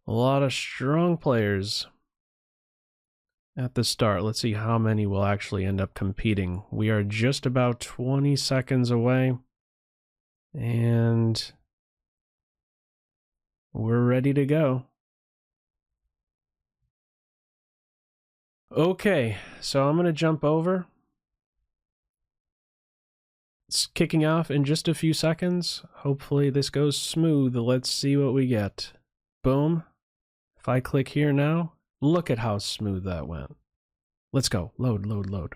A lot of strong players at the start. Let's see how many will actually end up competing. We are just about 20 seconds away. And we're ready to go. Okay, so I'm going to jump over. It's kicking off in just a few seconds. Hopefully this goes smooth. Let's see what we get. Boom. If I click here now, look at how smooth that went. Let's go. Load, load, load.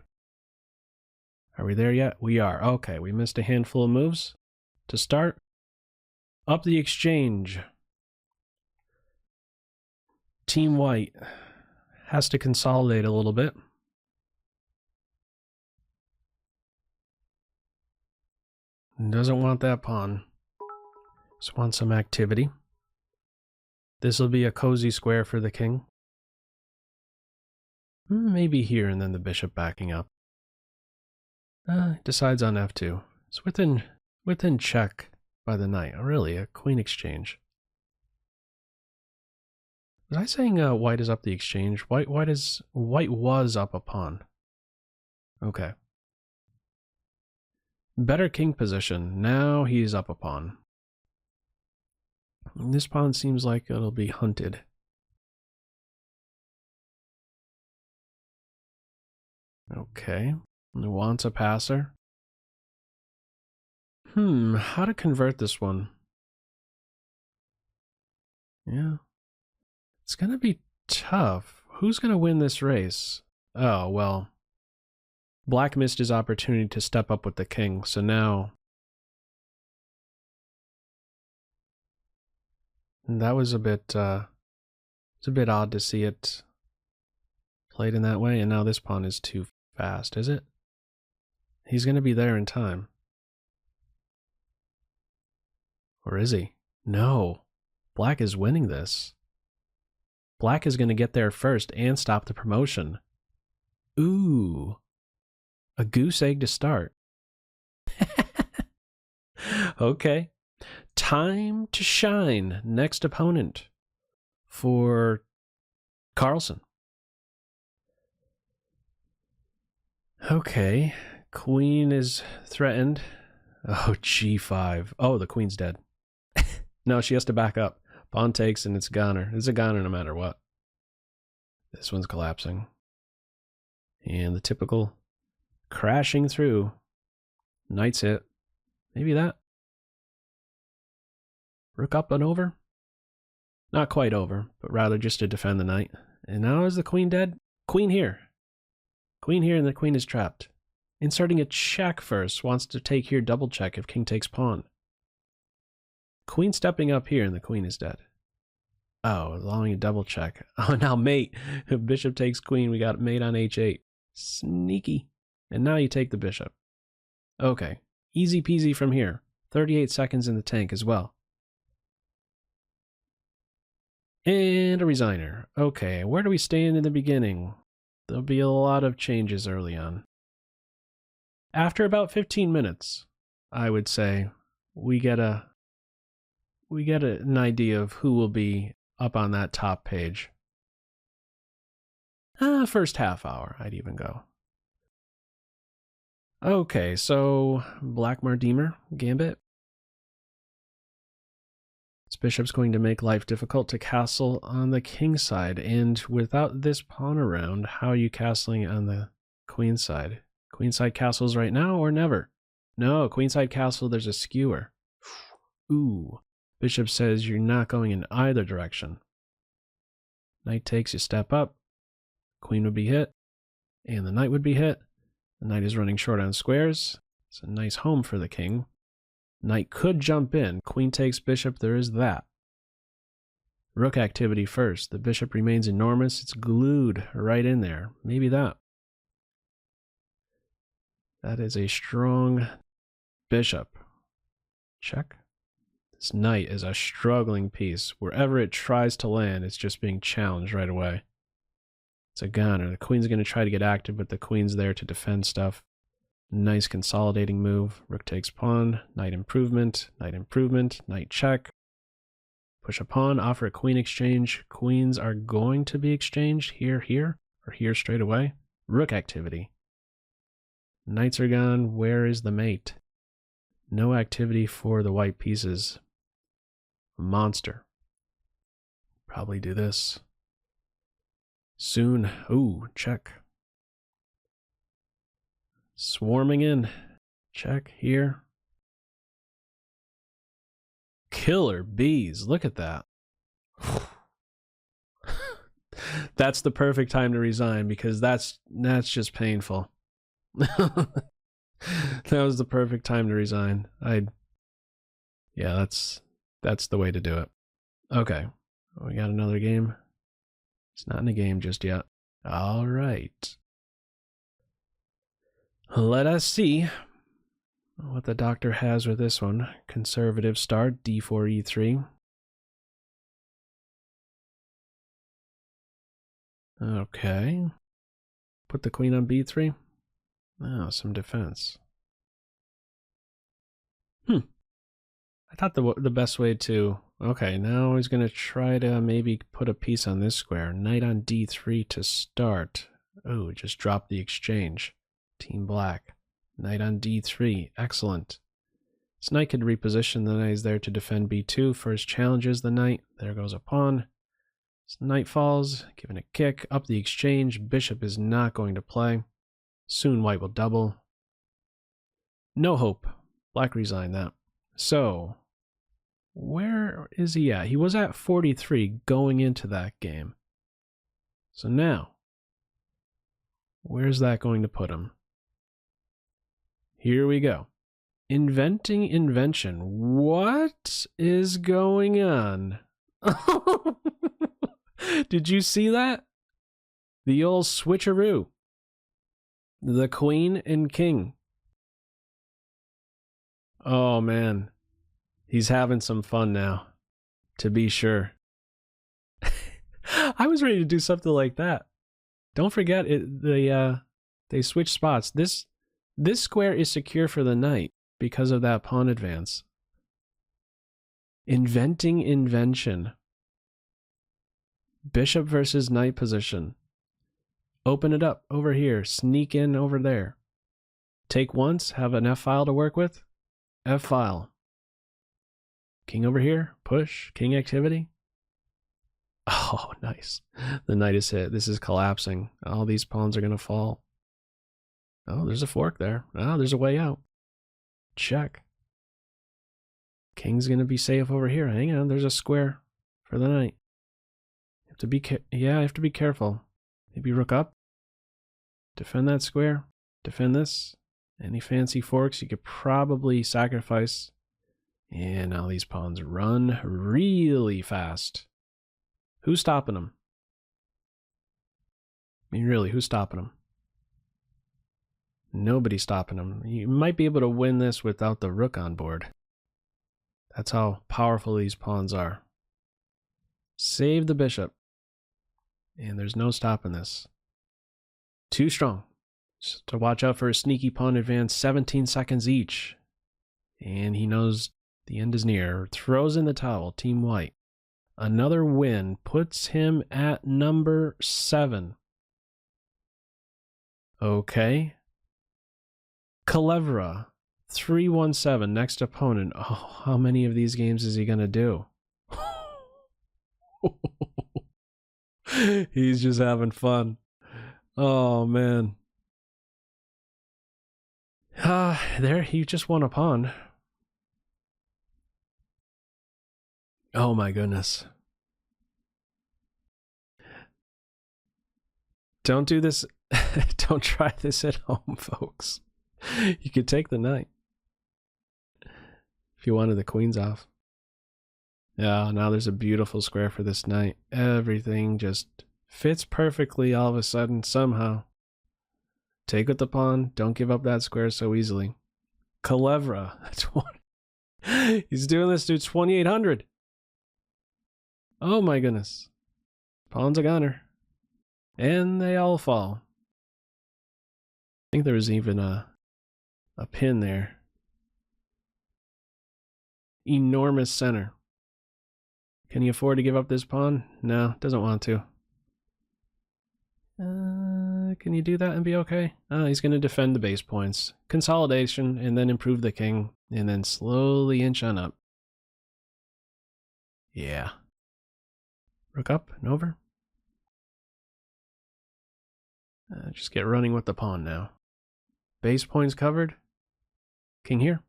Are we there yet? We are. Okay, we missed a handful of moves. To start, up the exchange. Team White has to consolidate a little bit. Doesn't want that pawn. Just wants some activity. This will be a cozy square for the king. Maybe here and then the bishop backing up. Decides on f2. It's within check by the knight. Oh, really, a queen exchange. Was I saying white is up the exchange? White was up a pawn. Okay. Better king position. Now he's up a pawn. This pawn seems like it'll be hunted. Okay. Wants a passer. How to convert this one? Yeah. It's gonna be tough. Who's gonna win this race? Oh, well. Black missed his opportunity to step up with the king, so now... That was a bit, it's a bit odd to see it played in that way, and now this pawn is too fast, is it? He's gonna be there in time. Or is he? No. Black is winning this. Black is going to get there first and stop the promotion. Ooh. A goose egg to start. Okay. Time to shine. Next opponent for Carlsen. Okay. Queen is threatened. Oh, g5. Oh, the queen's dead. No, she has to back up. Pawn takes and it's a goner. It's a goner no matter what. This one's collapsing. And the typical crashing through. Knight's hit. Maybe that. Rook up and over? Not quite over, but rather just to defend the knight. And now is the queen dead? Queen here. Queen here and the queen is trapped. Inserting a check first. Wants to take here double check if king takes pawn. Queen stepping up here and the queen is dead. Oh, allowing a double check. Oh, now mate. If bishop takes queen, we got mate on h8. Sneaky. And now you take the bishop. Okay. Easy peasy from here. 38 seconds in the tank as well. And a resigner. Okay, where do we stand in the beginning? There'll be a lot of changes early on. After about 15 minutes, I would say, we get an idea of who will be up on that top page. First half hour, I'd even go. Okay, so Black Mardimer Gambit. This bishop's going to make life difficult to castle on the king side, and without this pawn around, how are you castling on the queen side? Queenside castles right now or never? No, queenside castle, there's a skewer. Ooh. Bishop says you're not going in either direction. Knight takes, you step up. Queen would be hit. And the knight would be hit. The knight is running short on squares. It's a nice home for the king. Knight could jump in. Queen takes bishop, there is that. Rook activity first. The bishop remains enormous. It's glued right in there. Maybe that. That is a strong bishop. Check. This knight is a struggling piece. Wherever it tries to land, it's just being challenged right away. It's a goner. The queen's going to try to get active, but the queen's there to defend stuff. Nice consolidating move. Rook takes pawn. Knight improvement. Knight improvement. Knight check. Push a pawn, offer a queen exchange. Queens are going to be exchanged here, here, or here straight away. Rook activity. Knights are gone. Where is the mate? No activity for the white pieces. Monster. Probably do this. Soon. Ooh, check. Swarming in. Check here. Killer bees. Look at that. That's the perfect time to resign because that's just painful. That was the perfect time to resign. Yeah, that's the way to do it. Okay. We got another game. It's not in a game just yet. All right. Let us see what the doctor has with this one. Conservative start, d4, e3. Okay. Put the queen on b3. Oh, some defense. I thought the best way to... Okay, now he's going to try to maybe put a piece on this square. Knight on d3 to start. Oh, just dropped the exchange. Team black. Knight on d3. Excellent. This knight could reposition. The knight is there to defend b2. First challenges the knight. There goes a pawn. This knight falls. Given a kick. Up the exchange. Bishop is not going to play. Soon white will double. No hope. Black resigned that. So, where is he at? He was at 43 going into that game. So now, where's that going to put him? Here we go. Inventing invention. What is going on? Did you see that? The old switcheroo. The queen and king. Oh, man. He's having some fun now, to be sure. I was ready to do something like that. Don't forget, they switch spots. This square is secure for the knight because of that pawn advance. Inventing invention. Bishop versus knight position. Open it up over here. Sneak in over there. Take once. Have an F-file to work with. F-file. King over here. Push. King activity. Oh, nice. The knight is hit. This is collapsing. All these pawns are going to fall. Oh, there's a fork there. Oh, there's a way out. Check. King's going to be safe over here. Hang on. There's a square for the knight. You have to be I have to be careful. Maybe rook up. Defend that square. Defend this. Any fancy forks you could probably sacrifice. And now these pawns run really fast. Who's stopping them? I mean, really, who's stopping them? Nobody's stopping them. You might be able to win this without the rook on board. That's how powerful these pawns are. Save the bishop. And there's no stopping this. Too strong. Just to watch out for a sneaky pawn advance, 17 seconds each. And he knows the end is near. Throws in the towel, Team White. Another win puts him at number 7. Okay. Kalevra, 317, next opponent. Oh, how many of these games is he going to do? He's just having fun. Oh, man. There, he just won a pawn. Oh, my goodness. Don't do this. Don't try this at home, folks. You could take the knight if you wanted the queens off. Yeah, now there's a beautiful square for this knight. Everything just fits perfectly all of a sudden, somehow. Take with the pawn. Don't give up that square so easily. Kalevra. That's what. He's doing this to 2,800. Oh my goodness. Pawn's a goner. And they all fall. I think there was even a pin there. Enormous center. Can he afford to give up this pawn? No, doesn't want to. Can you do that and be okay? Oh, he's going to defend the base points. Consolidation, and then improve the king, and then slowly inch on up. Yeah. Rook up and over. Just get running with the pawn now. Base points covered. King here.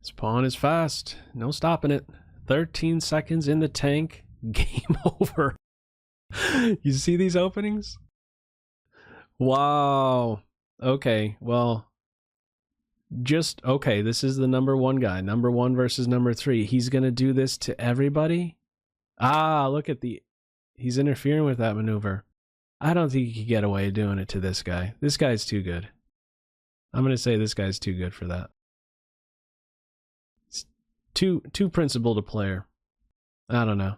This pawn is fast. No stopping it. 13 seconds in the tank. Game over. You see these openings? Wow. Okay, well, okay, this is the number one guy. Number one versus number three. He's going to do this to everybody? Ah, look at he's interfering with that maneuver. I don't think he could get away doing it to this guy. This guy's too good. I'm going to say this guy's too good for that. It's too principled a player. I don't know.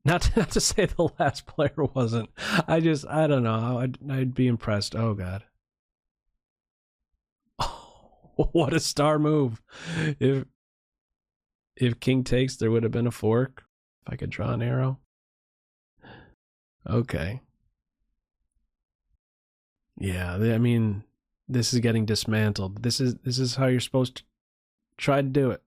Not to say the last player wasn't. I don't know. I'd be impressed. Oh, God. Oh, what a star move. If king takes, there would have been a fork. If I could draw an arrow. Okay. Yeah, I mean, this is getting dismantled. This is how you're supposed to try to do it.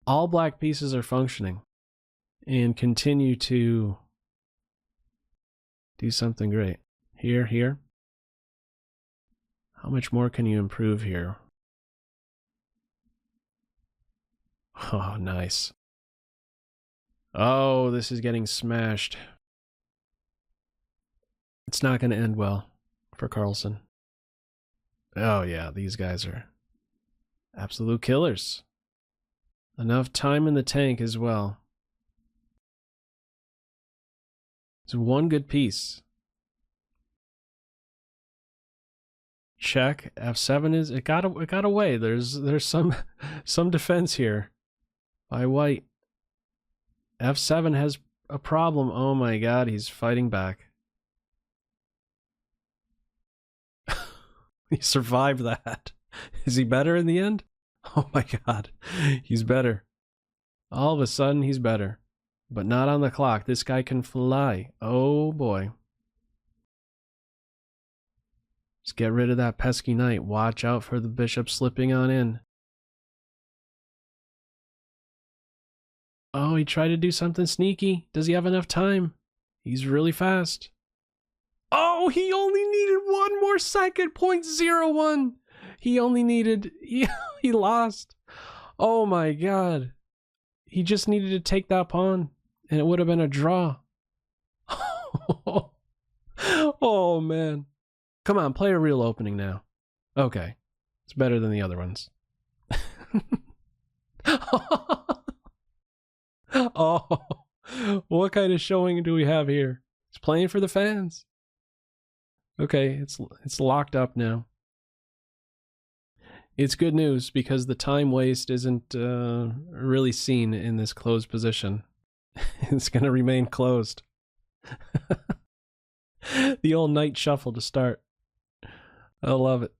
All black pieces are functioning and continue to do something great. Here. How much more can you improve here? Oh, nice. Oh, this is getting smashed. It's not going to end well for Carlsen. Oh, yeah, these guys are absolute killers. Enough time in the tank as well. It's one good piece. Check. F7 is it got away. There's some defense here by white. F7 has a problem. Oh my God, he's fighting back. He survived that. Is he better in the end? Oh my God, he's better. All of a sudden, he's better. But not on the clock. This guy can fly. Oh boy. Just get rid of that pesky knight. Watch out for the bishop slipping on in. Oh, he tried to do something sneaky. Does he have enough time? He's really fast. Oh, he only needed one more second. 0.01. He only needed... He lost. Oh my God. He just needed to take that pawn, and it would have been a draw. Oh, man. Come on, play a real opening now. Okay. It's better than the other ones. Oh, what kind of showing do we have here? It's playing for the fans. Okay, it's locked up now. It's good news because the time waste isn't really seen in this closed position. It's going to remain closed. The old knight shuffle to start. I love it.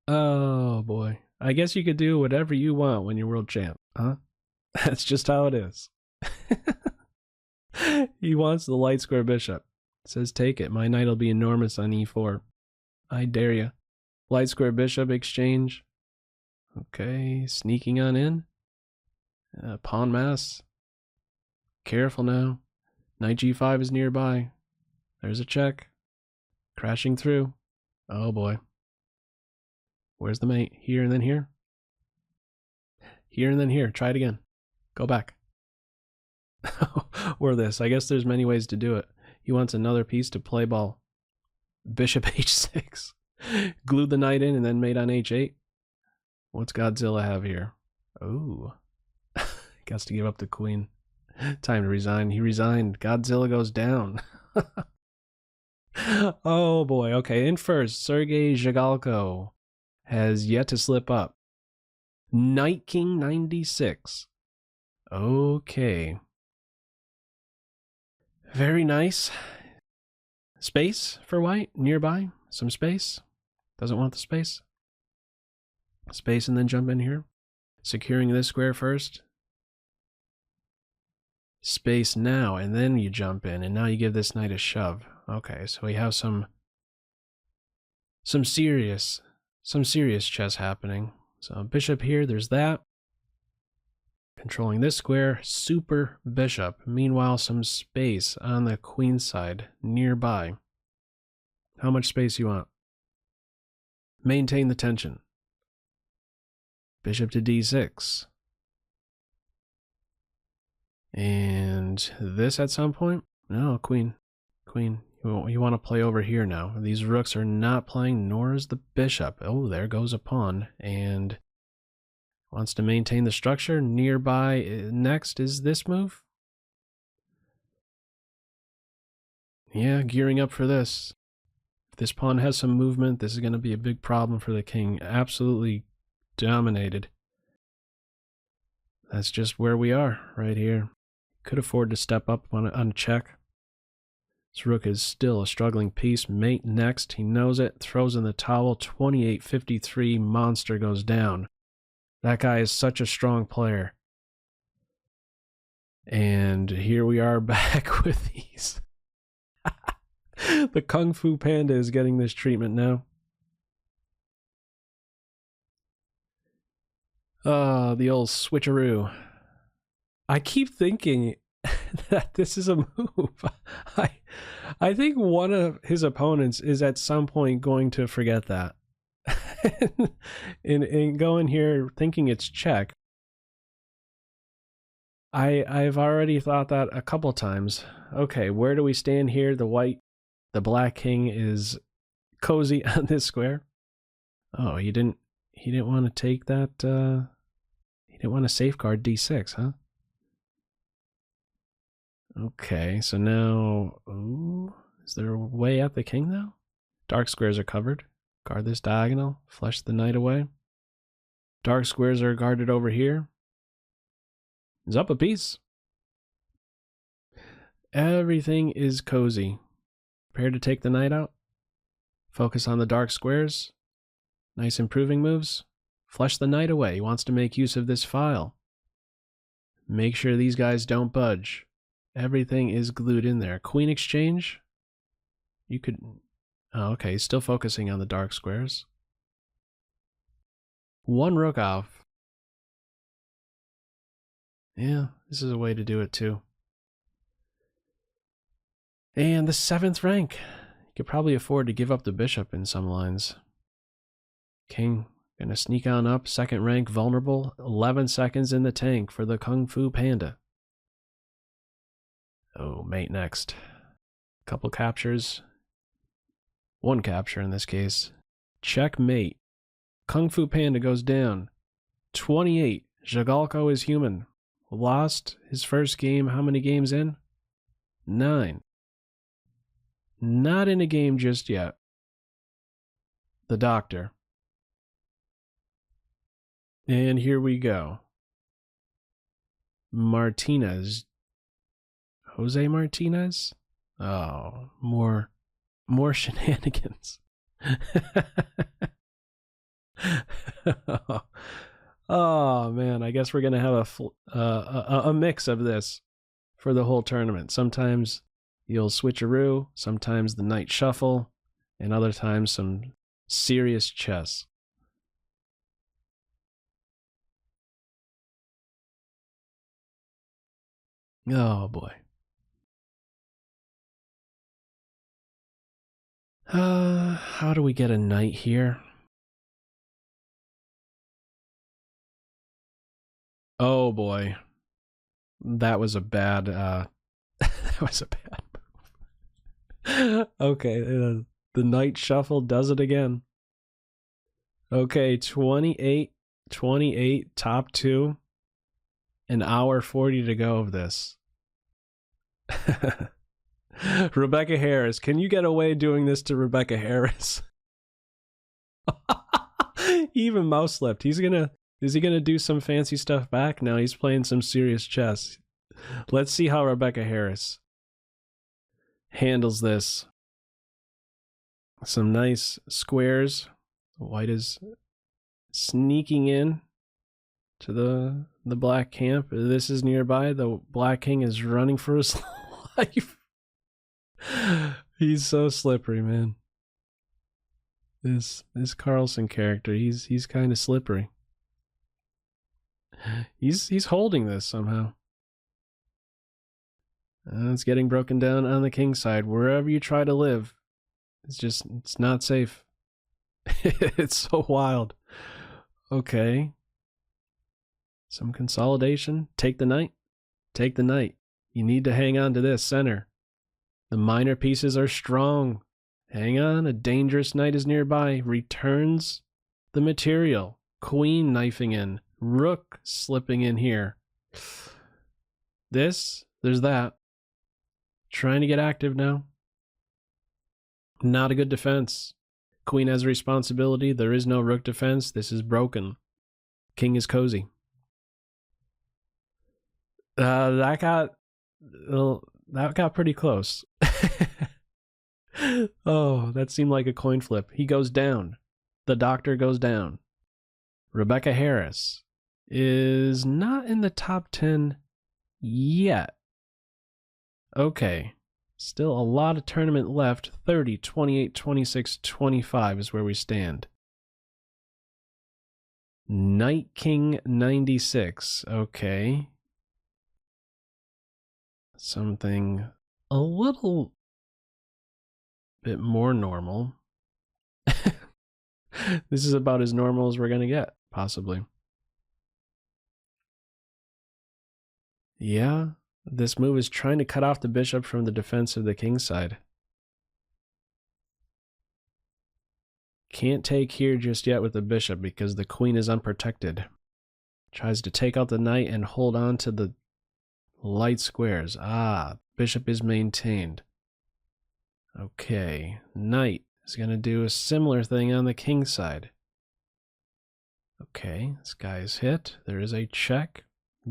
Oh boy. I guess you could do whatever you want when you're world champ, huh? That's just how it is. He wants the light square bishop. Says take it. My knight will be enormous on e4. I dare you. Light square bishop exchange. Okay, sneaking on in. Pawn mass. Careful now. Knight g5 is nearby. There's a check. Crashing through. Oh boy. Where's the mate? Here and then here? Here and then here. Try it again. Go back. Or this. I guess there's many ways to do it. He wants another piece to play ball. Bishop h6. Glued the knight in and then mate on h8. What's Godzilla have here? Oh. Got to give up the queen. Time to resign. He resigned. Godzilla goes down. Oh boy. Okay, in first, Sergei Zhigalko has yet to slip up. Knight King 96. Okay. Very nice. Space for white nearby. Some space. Doesn't want the space. Space and then jump in here. Securing this square first. Space now, and then you jump in, and now you give this knight a shove. Okay, so we have some serious chess happening. So bishop here, there's that. Controlling this square, super bishop. Meanwhile, some space on the queen side nearby. How much space you want? Maintain the tension. Bishop to d6. And this at some point? No, queen. Queen. You want to play over here now. These rooks are not playing, nor is the bishop. Oh, there goes a pawn. And wants to maintain the structure. Nearby next is this move. Yeah, gearing up for this. If this pawn has some movement, this is going to be a big problem for the king. Absolutely dominated. That's just where we are, right here. Could afford to step up on check. This rook is still a struggling piece. Mate next. He knows it. Throws in the towel. 28-53. Monster goes down. That guy is such a strong player. And here we are back with these. The Kung Fu Panda is getting this treatment now. The old switcheroo. I keep thinking that this is a move. I think one of his opponents is at some point going to forget that. and go in here thinking it's check. I've already thought that a couple times. Okay, where do we stand here? The black king is cozy on this square. Oh, he didn't want to take that, he didn't want to safeguard d6, huh? Okay, so now, ooh, is there a way at the king now? Dark squares are covered. Guard this diagonal, flush the knight away. Dark squares are guarded over here. He's up a piece. Everything is cozy. Prepare to take the knight out. Focus on the dark squares. Nice improving moves. Flush the knight away. He wants to make use of this file. Make sure these guys don't budge. Everything is glued in there. Queen exchange. You could... Oh, okay. He's still focusing on the dark squares. One rook off. Yeah, this is a way to do it too. And the 7th rank. You could probably afford to give up the bishop in some lines. King gonna sneak on up. 2nd rank vulnerable. 11 seconds in the tank for the Kung Fu Panda. Oh, mate next. Couple captures. One capture in this case. Checkmate. Kung Fu Panda goes down. 28. Zhagalko is human. Lost his first game. How many games in? 9. Not in a game just yet. The doctor. And here we go. Martinez. Jose Martinez? Oh, more shenanigans. Oh man, I guess we're gonna have a mix of this for the whole tournament. Sometimes the old switcheroo, sometimes the knight shuffle, and other times some serious chess. Oh boy. How do we get a knight here? Oh boy. That was a bad, that was a bad move. Okay, the knight shuffle does it again. Okay, 28, top 2. An hour 40 to go of this. Rebecca Harris, can you get away doing this to Rebecca Harris? He even mouse slipped. Is he gonna do some fancy stuff back? No, he's playing some serious chess. Let's see how Rebecca Harris handles this. Some nice squares White is sneaking in to the black camp. This is nearby. The black king is running for his life. He's so slippery, man. This Carlsen character, he's kind of slippery. He's holding this somehow. It's getting broken down on the king side. Wherever you try to live, it's not safe. It's so wild. Okay. Some consolidation. Take the knight. Take the knight. You need to hang on to this center. The minor pieces are strong. Hang on. A dangerous knight is nearby. Returns the material. Queen knifing in. Rook slipping in here. There's that. Trying to get active now. Not a good defense. Queen has a responsibility. There is no rook defense. This is broken. King is cozy. That got pretty close. Oh, that seemed like a coin flip. He goes down. The doctor goes down. Rebecca Harris is not in the top 10 yet. Okay. Still a lot of tournament left. 30, 28, 26, 25 is where we stand. Knight King 96. Okay. Something a little bit more normal. This is about as normal as we're going to get, possibly. Yeah. This move is trying to cut off the bishop from the defense of the king side. Can't take here just yet with the bishop because the queen is unprotected. Tries to take out the knight and hold on to the light squares. Ah, bishop is maintained. Okay, knight is going to do a similar thing on the king side. Okay, this guy is hit. There is a check.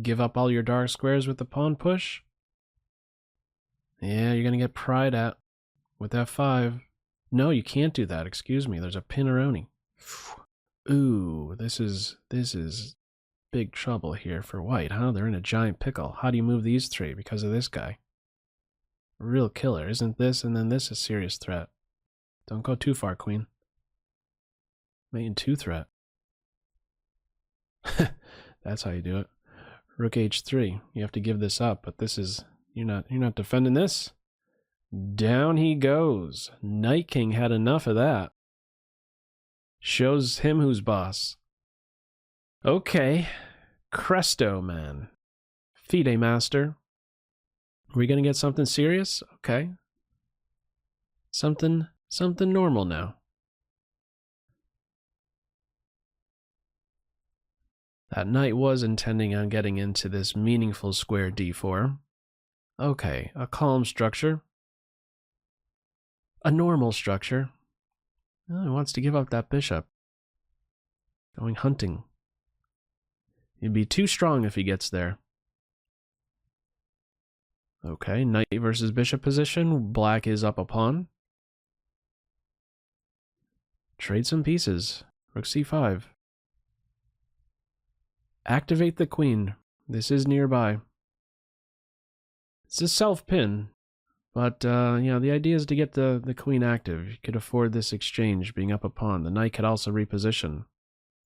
Give up all your dark squares with the pawn push. Yeah, you're going to get pried at with F5. No, you can't do that. Excuse me. There's a Pinaroni. Ooh, this is big trouble here for white, huh? They're in a giant pickle. How do you move these three because of this guy? Real killer, isn't this? And then this is a serious threat. Don't go too far, queen. Mate 2 threat. That's how you do it. Rook h3. You have to give this up, but this is you're not defending this. Down he goes. Knight King had enough of that. Shows him who's boss. Okay. Cresto, man. FIDE Master. Are we gonna get something serious? Okay. Something normal now. That knight was intending on getting into this meaningful square d4. Okay, a calm structure. A normal structure. Oh, he wants to give up that bishop. Going hunting. He'd be too strong if he gets there. Okay, knight versus bishop position. Black is up a pawn. Trade some pieces. Rook c5. Activate the queen. This is nearby. It's a self-pin, but you know, the idea is to get the queen active. You could afford this exchange, being up a pawn. The knight could also reposition.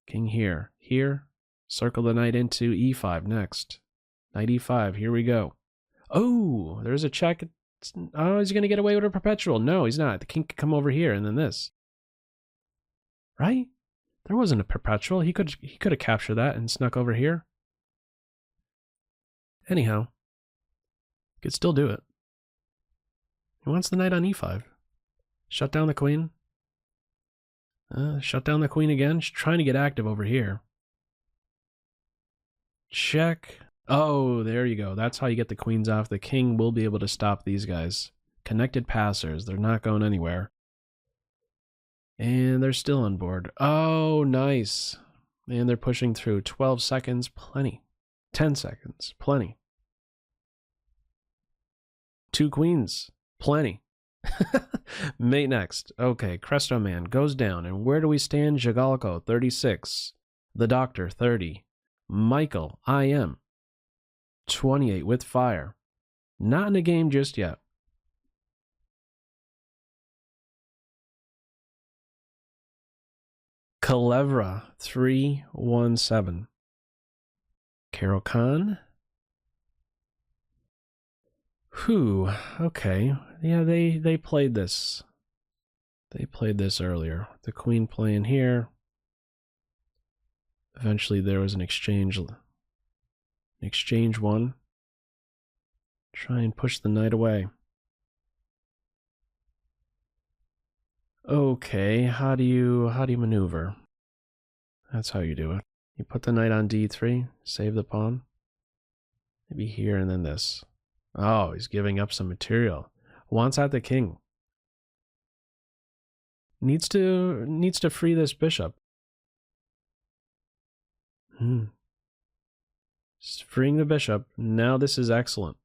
King here. Here. Circle the knight into e5 next. Knight e5. Here we go. Oh, there's a check. Oh, he's going to get away with a perpetual. No, he's not. The king could come over here and then this. Right? There wasn't a perpetual. He could have captured that and snuck over here. Anyhow, could still do it. He wants the knight on e5. Shut down the queen. Shut down the queen again. She's trying to get active over here. Check. Oh, there you go. That's how you get the queens off. The king will be able to stop these guys. Connected passers. They're not going anywhere. And they're still on board. Oh, nice. And they're pushing through. 12 seconds, plenty. 10 seconds, plenty. 2 queens, plenty. Mate next. Okay, Cresto Man goes down. And where do we stand? Jagalko, 36. The Doctor, 30. Michael, IM, 28 with fire. Not in the game just yet. Kalevra, 317. Carol Khan. Whew, okay. Yeah, they played this. They played this earlier. The queen playing here. Eventually there was an exchange. Exchange one. Try and push the knight away. Okay, how do you maneuver? That's how you do it. You put the knight on d3, save the pawn. Maybe here and then this. Oh, he's giving up some material. Wants out the king. Needs to free this bishop. Just freeing the bishop. Now this is excellent.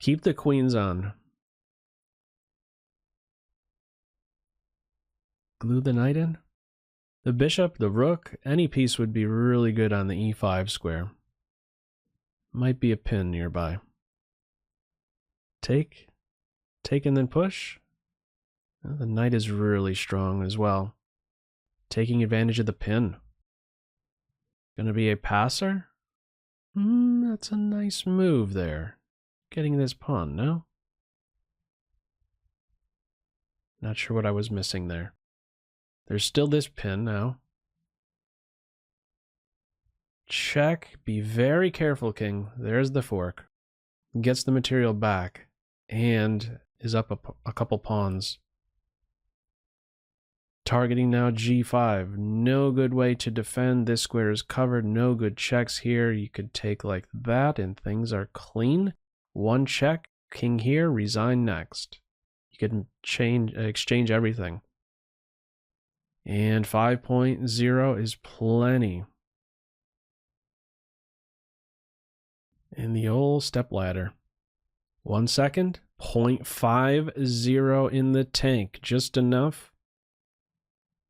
Keep the queens on. Glue the knight in. The bishop, the rook, any piece would be really good on the e5 square. Might be a pin nearby. Take and then push. Well, the knight is really strong as well. Taking advantage of the pin. Gonna be a passer? That's a nice move there. Getting this pawn, no? Not sure what I was missing there. There's still this pin now. Check. Be very careful, king. There's the fork. Gets the material back. And is up a couple pawns. Targeting now g5. No good way to defend. This square is covered. No good checks here. You could take like that and things are clean. One check. King here. Resign next. You can exchange everything. And 5.0 is plenty. And the old stepladder. 1 second. 0.50 in the tank. Just enough.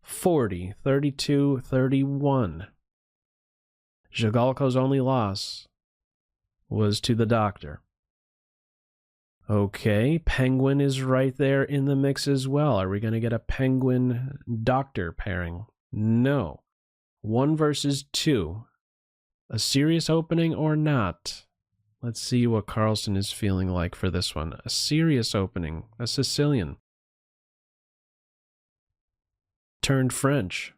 40, 32, 31. Jagalko's only loss was to the Doctor. Okay, Penguin is right there in the mix as well. Are we going to get a Penguin-Doctor pairing? No. 1 versus 2. A serious opening or not? Let's see what Carlsen is feeling like for this one. A serious opening. A Sicilian. Turned French.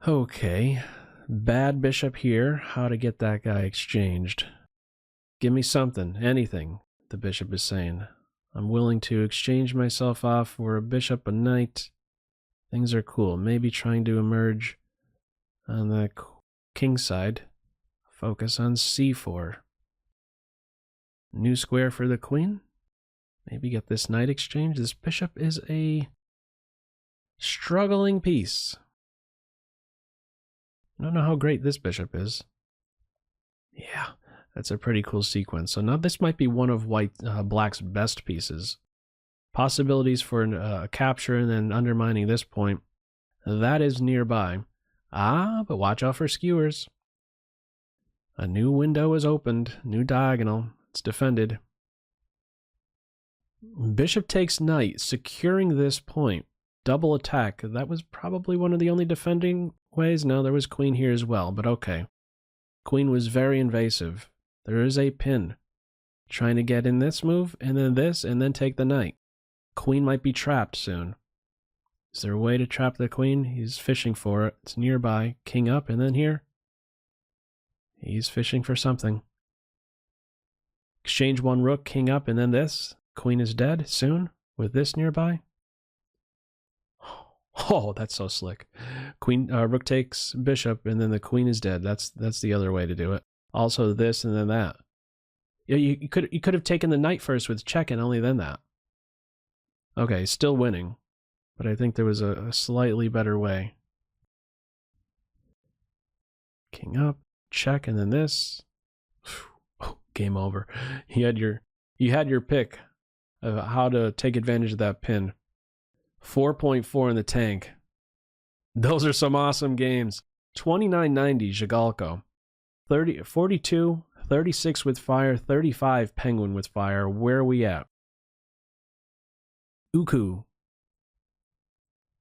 Okay. Bad bishop here. How to get that guy exchanged. Give me something, anything, the bishop is saying. I'm willing to exchange myself off for a bishop, a knight. Things are cool. Maybe trying to emerge on the king side. Focus on c4. New square for the queen. Maybe get this knight exchange. This bishop is a struggling piece. I don't know how great this bishop is. Yeah. That's a pretty cool sequence. So now this might be one of Black's best pieces. Possibilities for a capture and then undermining this point. That is nearby. But watch out for skewers. A new window is opened. New diagonal. It's defended. Bishop takes knight, securing this point. Double attack. That was probably one of the only defending ways. No, there was queen here as well, but okay. Queen was very invasive. There is a pin. Trying to get in this move, and then this, and then take the knight. Queen might be trapped soon. Is there a way to trap the queen? He's fishing for it. It's nearby. King up, and then here. He's fishing for something. Exchange one rook, king up, and then this. Queen is dead soon, with this nearby. Oh, that's so slick. Rook takes bishop, and then the queen is dead. That's the other way to do it. Also this and then that. You could have taken the knight first with check and only then that. Okay, still winning. But I think there was a slightly better way. King up, check, and then this. Oh, Game over. You had your pick of how to take advantage of that pin. 4.4 in the tank. Those are some awesome games. 2990 Zhigalko. 42, 36 with fire, 35 Penguin with fire. Where are we at? Uku.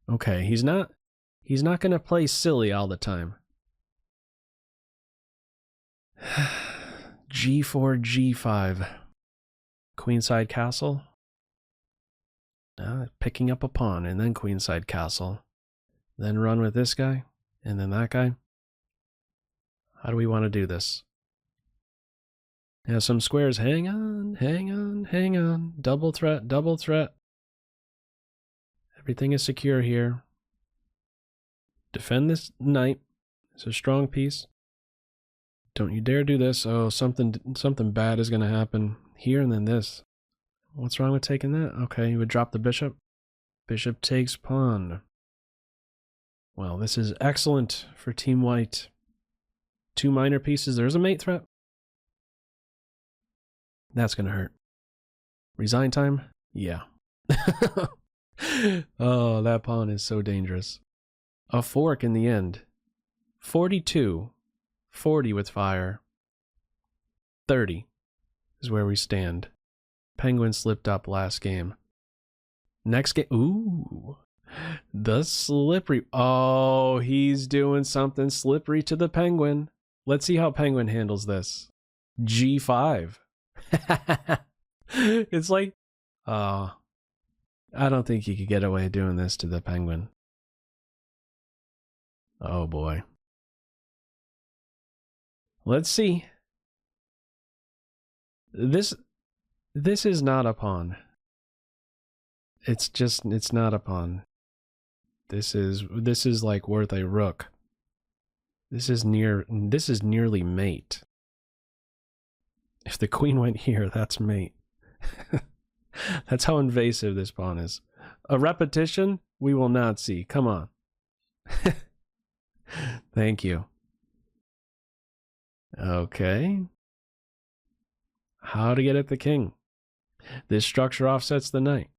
Okay, he's not going to play silly all the time. G4, G5. Queenside castle. Picking up a pawn, and then queenside castle. Then run with this guy, and then that guy. How do we want to do this? Have some squares. Hang on, hang on, hang on. Double threat, double threat. Everything is secure here. Defend this knight. It's a strong piece. Don't you dare do this. Oh, something bad is going to happen here and then this. What's wrong with taking that? Okay, you would drop the bishop. Bishop takes pawn. Well, this is excellent for Team White. 2 minor pieces. There's a mate threat. That's going to hurt. Resign time? Yeah. Oh, that pawn is so dangerous. A fork in the end. 42. 40 with fire. 30 is where we stand. Penguin slipped up last game. Next game. Ooh. The slippery. Oh, he's doing something slippery to the Penguin. Let's see how Penguin handles this. G5. It's like, oh, I don't think he could get away doing this to the Penguin. Oh boy. Let's see. This is not a pawn. It's not a pawn. This is like worth a rook. This is nearly mate. If the queen went here, that's mate. That's how invasive this pawn is. A repetition we will not see. Come on. Thank you. Okay. How to get at the king. This structure offsets the knight.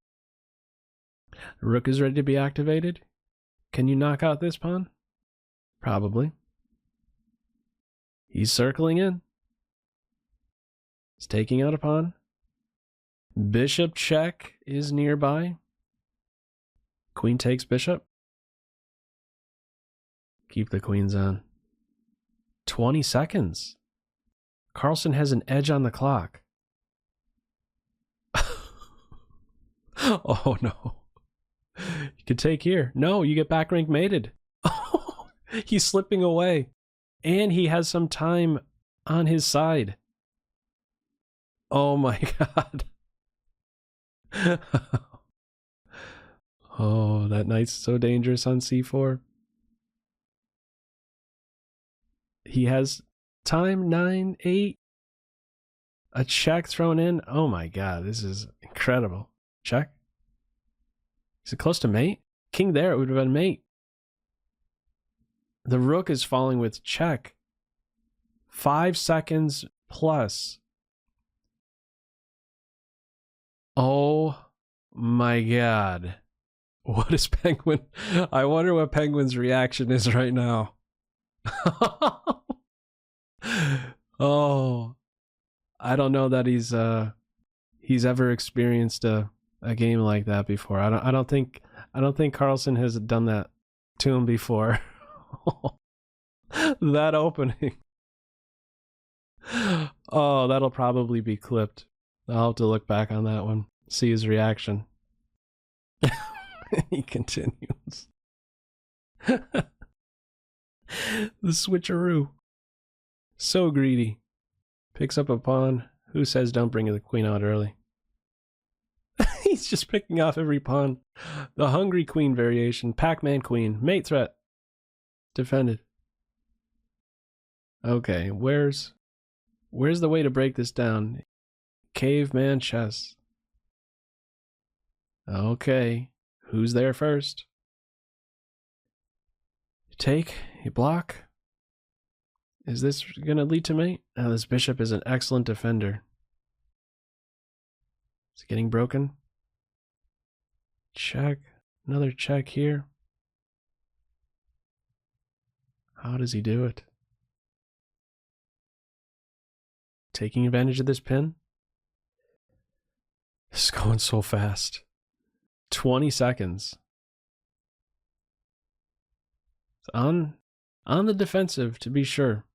Rook is ready to be activated. Can you knock out this pawn? Probably. He's circling in. He's taking out a pawn. Bishop check is nearby. Queen takes bishop. Keep the queens on. 20 seconds. Carlsen has an edge on the clock. Oh no. You could take here. No, you get back rank mated. Oh, he's slipping away. And he has some time on his side. Oh my god. Oh, that knight's so dangerous on c4. He has time, 9, 8. A check thrown in. Oh my god, this is incredible. Check. Is it close to mate? King there, it would have been mate. The rook is falling with check. 5 seconds plus. Oh my god. What is Penguin? I wonder what Penguin's reaction is right now. Oh, I don't know that he's ever experienced a game like that before. I don't think Carlsen has done that to him before. That opening. Oh, that'll probably be clipped. I'll have to look back on that one, see his reaction. He continues. The switcheroo. So greedy. Picks up a pawn. Who says don't bring the queen out early? He's just picking off every pawn. The hungry queen variation. Pac-Man queen. Mate threat. Defended. Okay, where's the way to break this down? Caveman chess. Okay, who's there first? You take, you block. Is this going to lead to mate? Oh, this bishop is an excellent defender. Is it getting broken? Check. Another check here. How does he do it? Taking advantage of this pin? This is going so fast. 20 seconds. It's on the defensive, to be sure.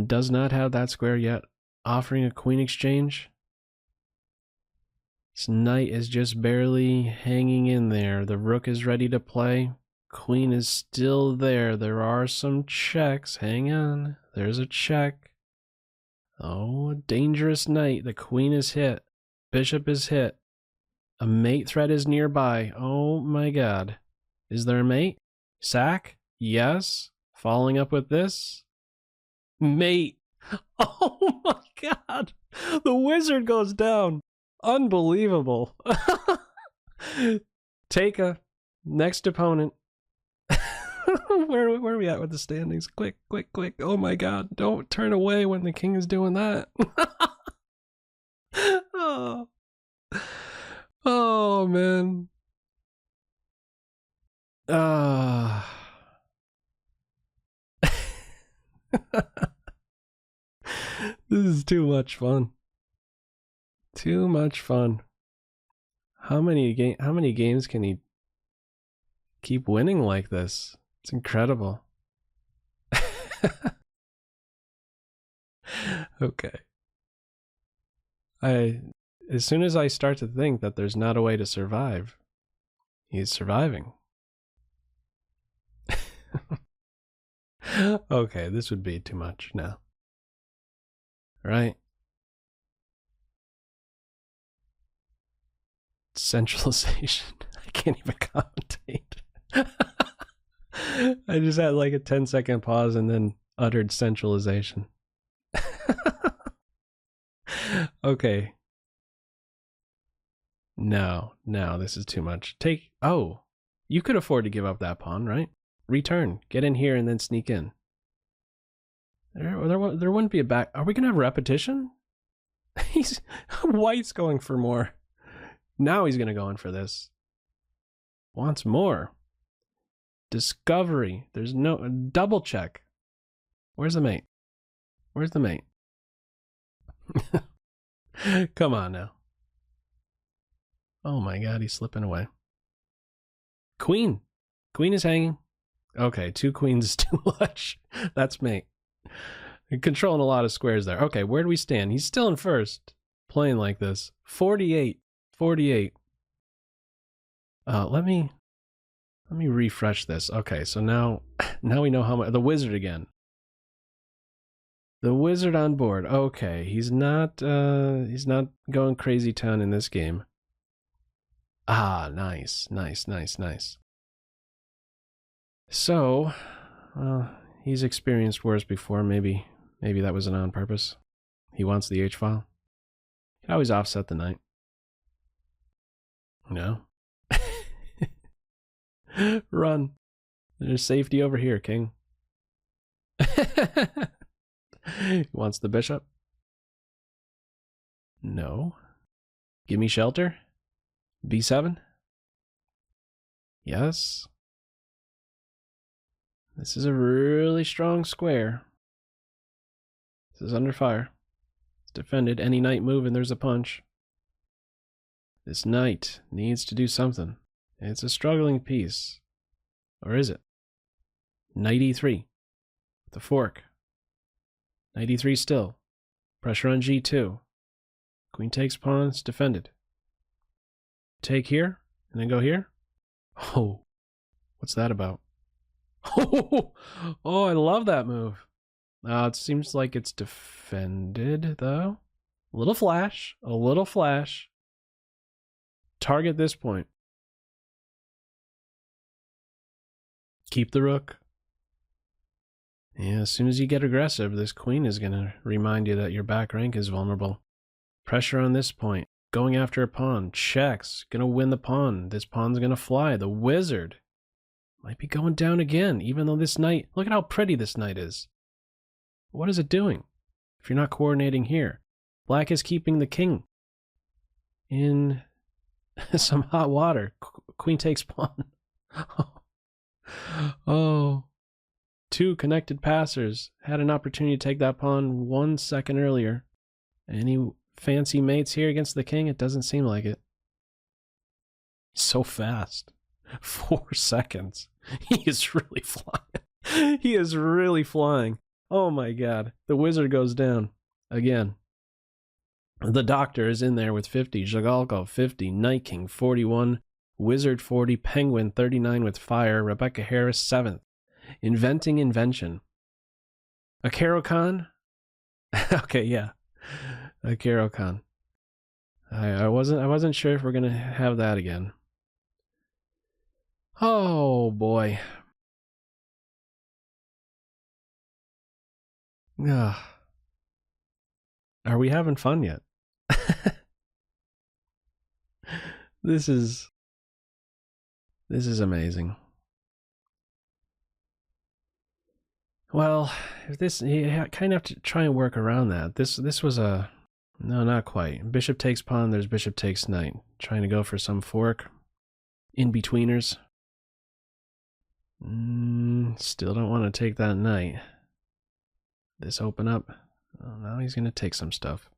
Does not have that square yet. Offering a queen exchange. This knight is just barely hanging in there. The rook is ready to play. Queen is still there. There are some checks. Hang on. There's a check. Oh, a dangerous knight. The queen is hit. Bishop is hit. A mate threat is nearby. Oh my god. Is there a mate? Sack? Yes. Following up with this? Mate. Oh my god. The wizard goes down. Unbelievable. Take a next opponent. Where are we at with the standings? Quick, quick, quick. Oh my god. Don't turn away when the king is doing that. Oh. Oh man. This is too much fun. Too much fun. How many games can he keep winning like this? It's incredible. Okay. As soon as I start to think that there's not a way to survive, he's surviving. Okay, this would be too much now. Right? Centralization. I can't even commentate. I just had like a 10-second pause and then uttered centralization. Okay. No, this is too much. Oh, you could afford to give up that pawn, right? Return. Get in here and then sneak in. There wouldn't be a back. Are we going to have repetition? White's going for more. Now he's going to go in for this. Wants more. Discovery. There's no double check. Where's the mate? Where's the mate? Come on now. Oh my god, he's slipping away. Queen. Queen is hanging. Okay, 2 queens is too much. That's mate. Controlling a lot of squares there. Okay, where do we stand? He's still in first. Playing like this. 48. 48. Let me refresh this. Okay, so now we know how much. The wizard again. The wizard on board. Okay, he's not going crazy town in this game. Ah, nice. So, he's experienced worse before. Maybe that wasn't on purpose. He wants the H file. You can always offset the knight. No. Run. There's safety over here, king. He wants the bishop. No. Give me shelter. B7. Yes. This is a really strong square. This is under fire. It's defended. Any knight move and there's a punch. This knight needs to do something. It's a struggling piece. Or is it? Knight E3. With the fork. Knight E3 still. Pressure on G2. Queen takes pawn. It's defended. Take here. And then go here. Oh. What's that about? Oh, I love that move. It seems like it's defended, though. A little flash. Target this point. Keep the rook. Yeah, as soon as you get aggressive, this queen is going to remind you that your back rank is vulnerable. Pressure on this point. Going after a pawn. Checks. Going to win the pawn. This pawn's going to fly. The wizard Might be going down again, even though this knight... Look at how pretty this knight is. What is it doing? If you're not coordinating here. Black is keeping the king in some hot water. Queen takes pawn. Oh. 2 connected passers. Had an opportunity to take that pawn 1 second earlier. Any fancy mates here against the king? It doesn't seem like it. So fast. 4 seconds. He is really flying. He is really flying. Oh my god. The wizard goes down. Again. The doctor is in there with 50. Jagalko 50. Night King 41. Wizard 40. Penguin 39 with fire. Rebecca Harris 7th. Inventing invention. A Caro-Kann? Okay, yeah. A Caro-Kann. I wasn't sure if we're gonna have that again. Oh boy. Ugh. Are we having fun yet? This is amazing. Well, if this, you kind of have to try and work around that. This was a, no, not quite. Bishop takes pawn, there's bishop takes knight. Trying to go for some fork. In-betweeners. Still don't want to take that knight. This open up. Oh, now he's going to take some stuff.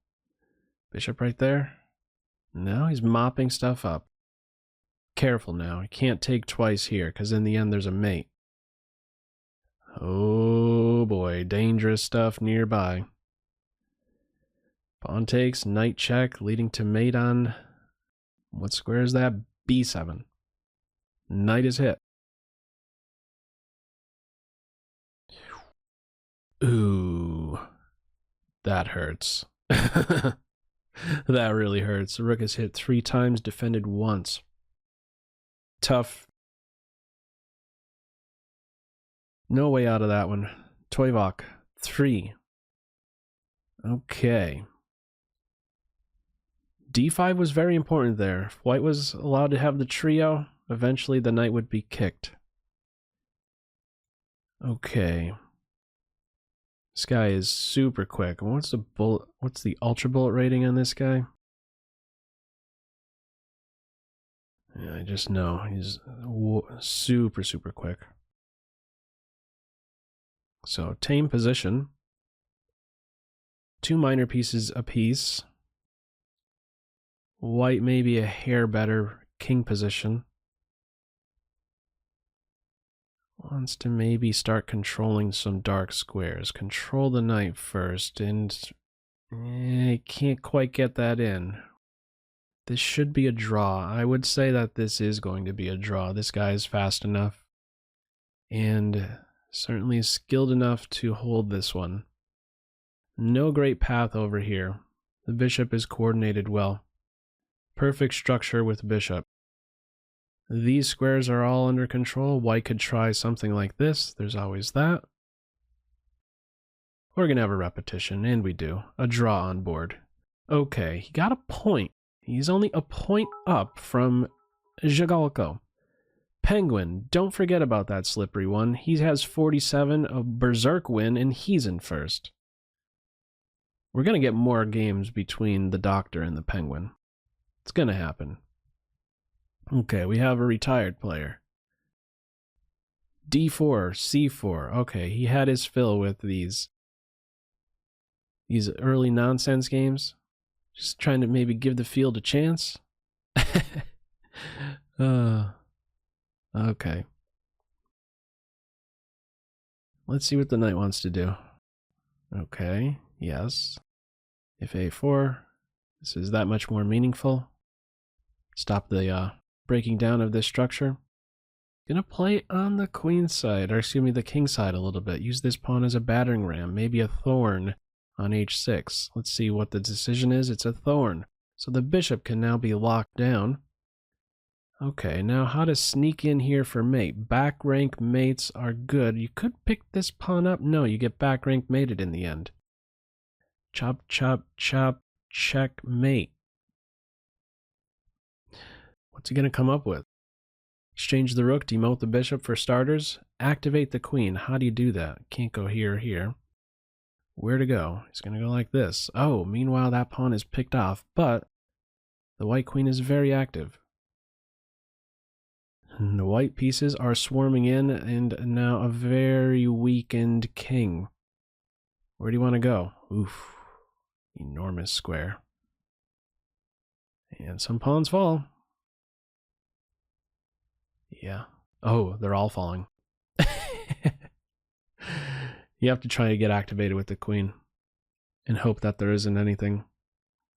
Bishop right there. No, he's mopping stuff up. Careful now. He can't take twice here, because in the end there's a mate. Oh boy, dangerous stuff nearby. Pawn takes, knight check, leading to mate on... What square is that? B7. Knight is hit. Ooh. That hurts. That really hurts. The rook is hit 3 times, defended once. Tough. No way out of that one. Toivak, 3. Okay. D5 was very important there. If white was allowed to have the trio, eventually the knight would be kicked. Okay. This guy is super quick. What's the ultra bullet rating on this guy? Yeah, I just know he's super, super quick. So, tame position. 2 minor pieces apiece. White maybe a hair better king position. Wants to maybe start controlling some dark squares. Control the knight first, and can't quite get that in. This should be a draw. I would say that this is going to be a draw. This guy is fast enough, and certainly skilled enough to hold this one. No great path over here. The bishop is coordinated well. Perfect structure with bishop. These squares are all under control. White could try something like this. There's always that. We're going to have a repetition, and we do. A draw on board. Okay, he got a point. He's only a point up from Jagalko. Penguin, don't forget about that slippery one. He has 47, a berserk win, and he's in first. We're going to get more games between the Doctor and the Penguin. It's going to happen. Okay, we have a retired player. D4, C4. Okay, he had his fill with these early nonsense games. Just trying to maybe give the field a chance. Okay. Let's see what the knight wants to do. Okay, yes. If A4, this is that much more meaningful. Stop the breaking down of this structure. Gonna play on the queen side, or excuse me, the king side a little bit. Use this pawn as a battering ram, maybe a thorn on H6. Let's see what the decision is. It's a thorn. So the bishop can now be locked down. Okay, now how to sneak in here for mate. Back rank mates are good. You could pick this pawn up. No, you get back rank mated in the end. Chop, chop, chop, checkmate. What's he going to come up with? Exchange the rook, demote the bishop for starters. Activate the queen. How do you do that? Can't go here or here. Where to go? He's going to go like this. Oh, meanwhile, that pawn is picked off, but the white queen is very active. And the white pieces are swarming in, and now a very weakened king. Where do you want to go? Oof. Enormous square. And some pawns fall. Yeah. Oh, they're all falling. You have to try to get activated with the queen and hope that there isn't anything,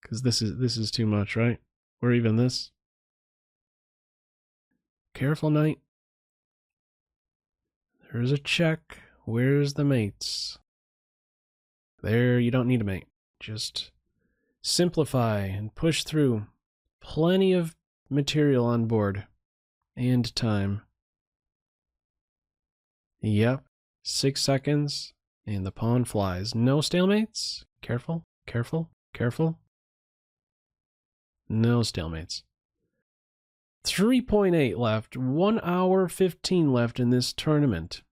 because this is too much, right? Or even this. Careful, knight. There's a check. Where's the mates? There, you don't need a mate. Just simplify and push through. Plenty of material on board. And time. Yep. 6 seconds. And the pawn flies. No stalemates? Careful, careful, careful. No stalemates. 3.8 left. 1 hour 15 left in this tournament.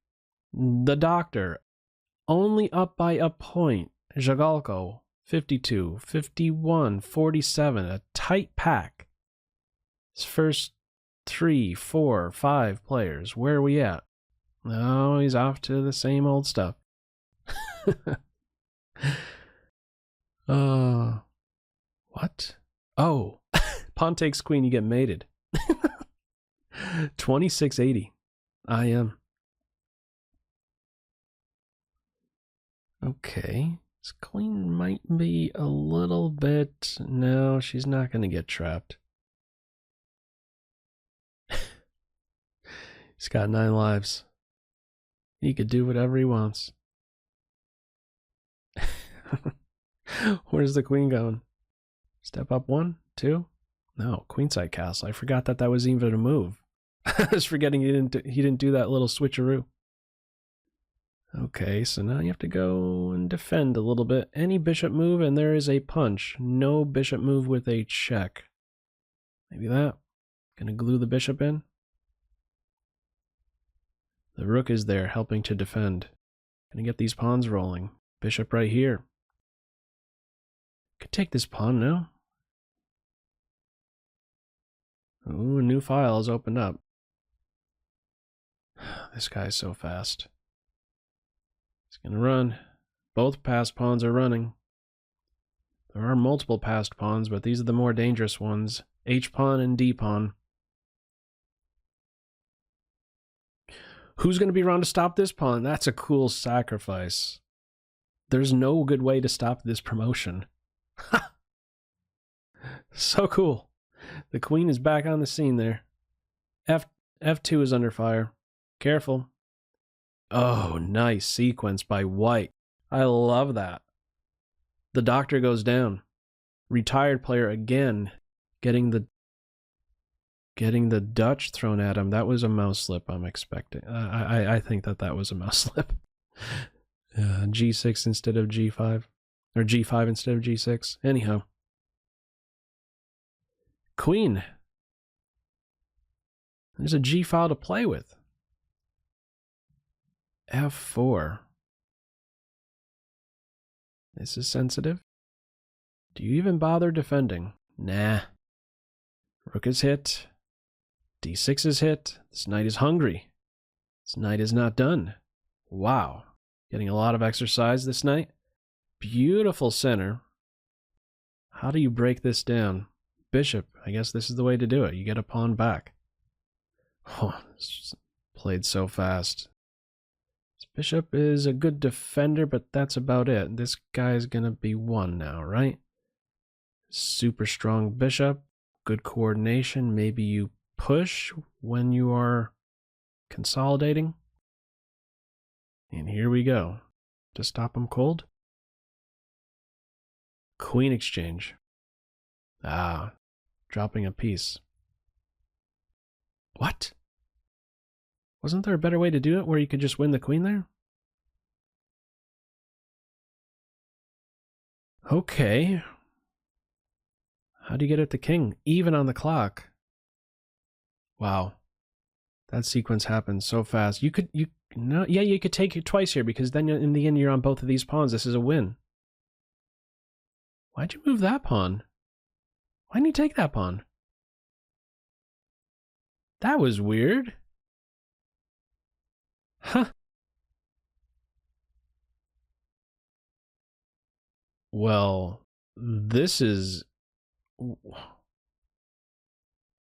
The doctor, only up by a point. Jagalko, 52, 51, 47. A tight pack. His first 3, 4, 5 players. Where are we at? No, he's off to the same old stuff. What? Oh, pawn takes queen, you get mated. 2680. I am. Okay. This queen might be a little bit... No, she's not going to get trapped. He's got 9 lives. He could do whatever he wants. Where's the queen going? Step up 1, 2? No, queenside castle. I forgot that was even a move. I was forgetting he didn't do that little switcheroo. Okay, so now you have to go and defend a little bit. Any bishop move and there is a punch. No bishop move with a check. Maybe that. Gonna glue the bishop in. The rook is there helping to defend. Gonna get these pawns rolling. Bishop right here. Could take this pawn now. Ooh, a new file has opened up. This guy's so fast. He's gonna run. Both passed pawns are running. There are multiple passed pawns, but these are the more dangerous ones. H pawn and D pawn. Who's going to be around to stop this pawn? That's a cool sacrifice. There's no good way to stop this promotion. So cool. The queen is back on the scene there. F2 is under fire. Careful. Oh, nice sequence by white. I love that. The doctor goes down. Retired player again getting the Dutch thrown at him. That was a mouse slip, I'm expecting. I think that was a mouse slip. G6 instead of G5. Or G5 instead of G6. Anyhow. Queen. There's a G file to play with. F4. This is sensitive. Do you even bother defending? Nah. Rook is hit. D6 is hit. This knight is hungry. This knight is not done. Wow. Getting a lot of exercise this knight. Beautiful center. How do you break this down? Bishop. I guess this is the way to do it. You get a pawn back. Oh, this played so fast. This bishop is a good defender, but that's about it. This guy's going to be 1 now, right? Super strong bishop. Good coordination. Maybe you push when you are consolidating. And here we go. To stop him cold. Queen exchange. Ah, dropping a piece. What? Wasn't there a better way to do it where you could just win the queen there? Okay. How do you get at the king? Even on the clock. Wow. That sequence happens so fast. You could take it twice here because then in the end you're on both of these pawns. This is a win. Why'd you move that pawn? Why didn't you take that pawn? That was weird. Huh. Well, this is...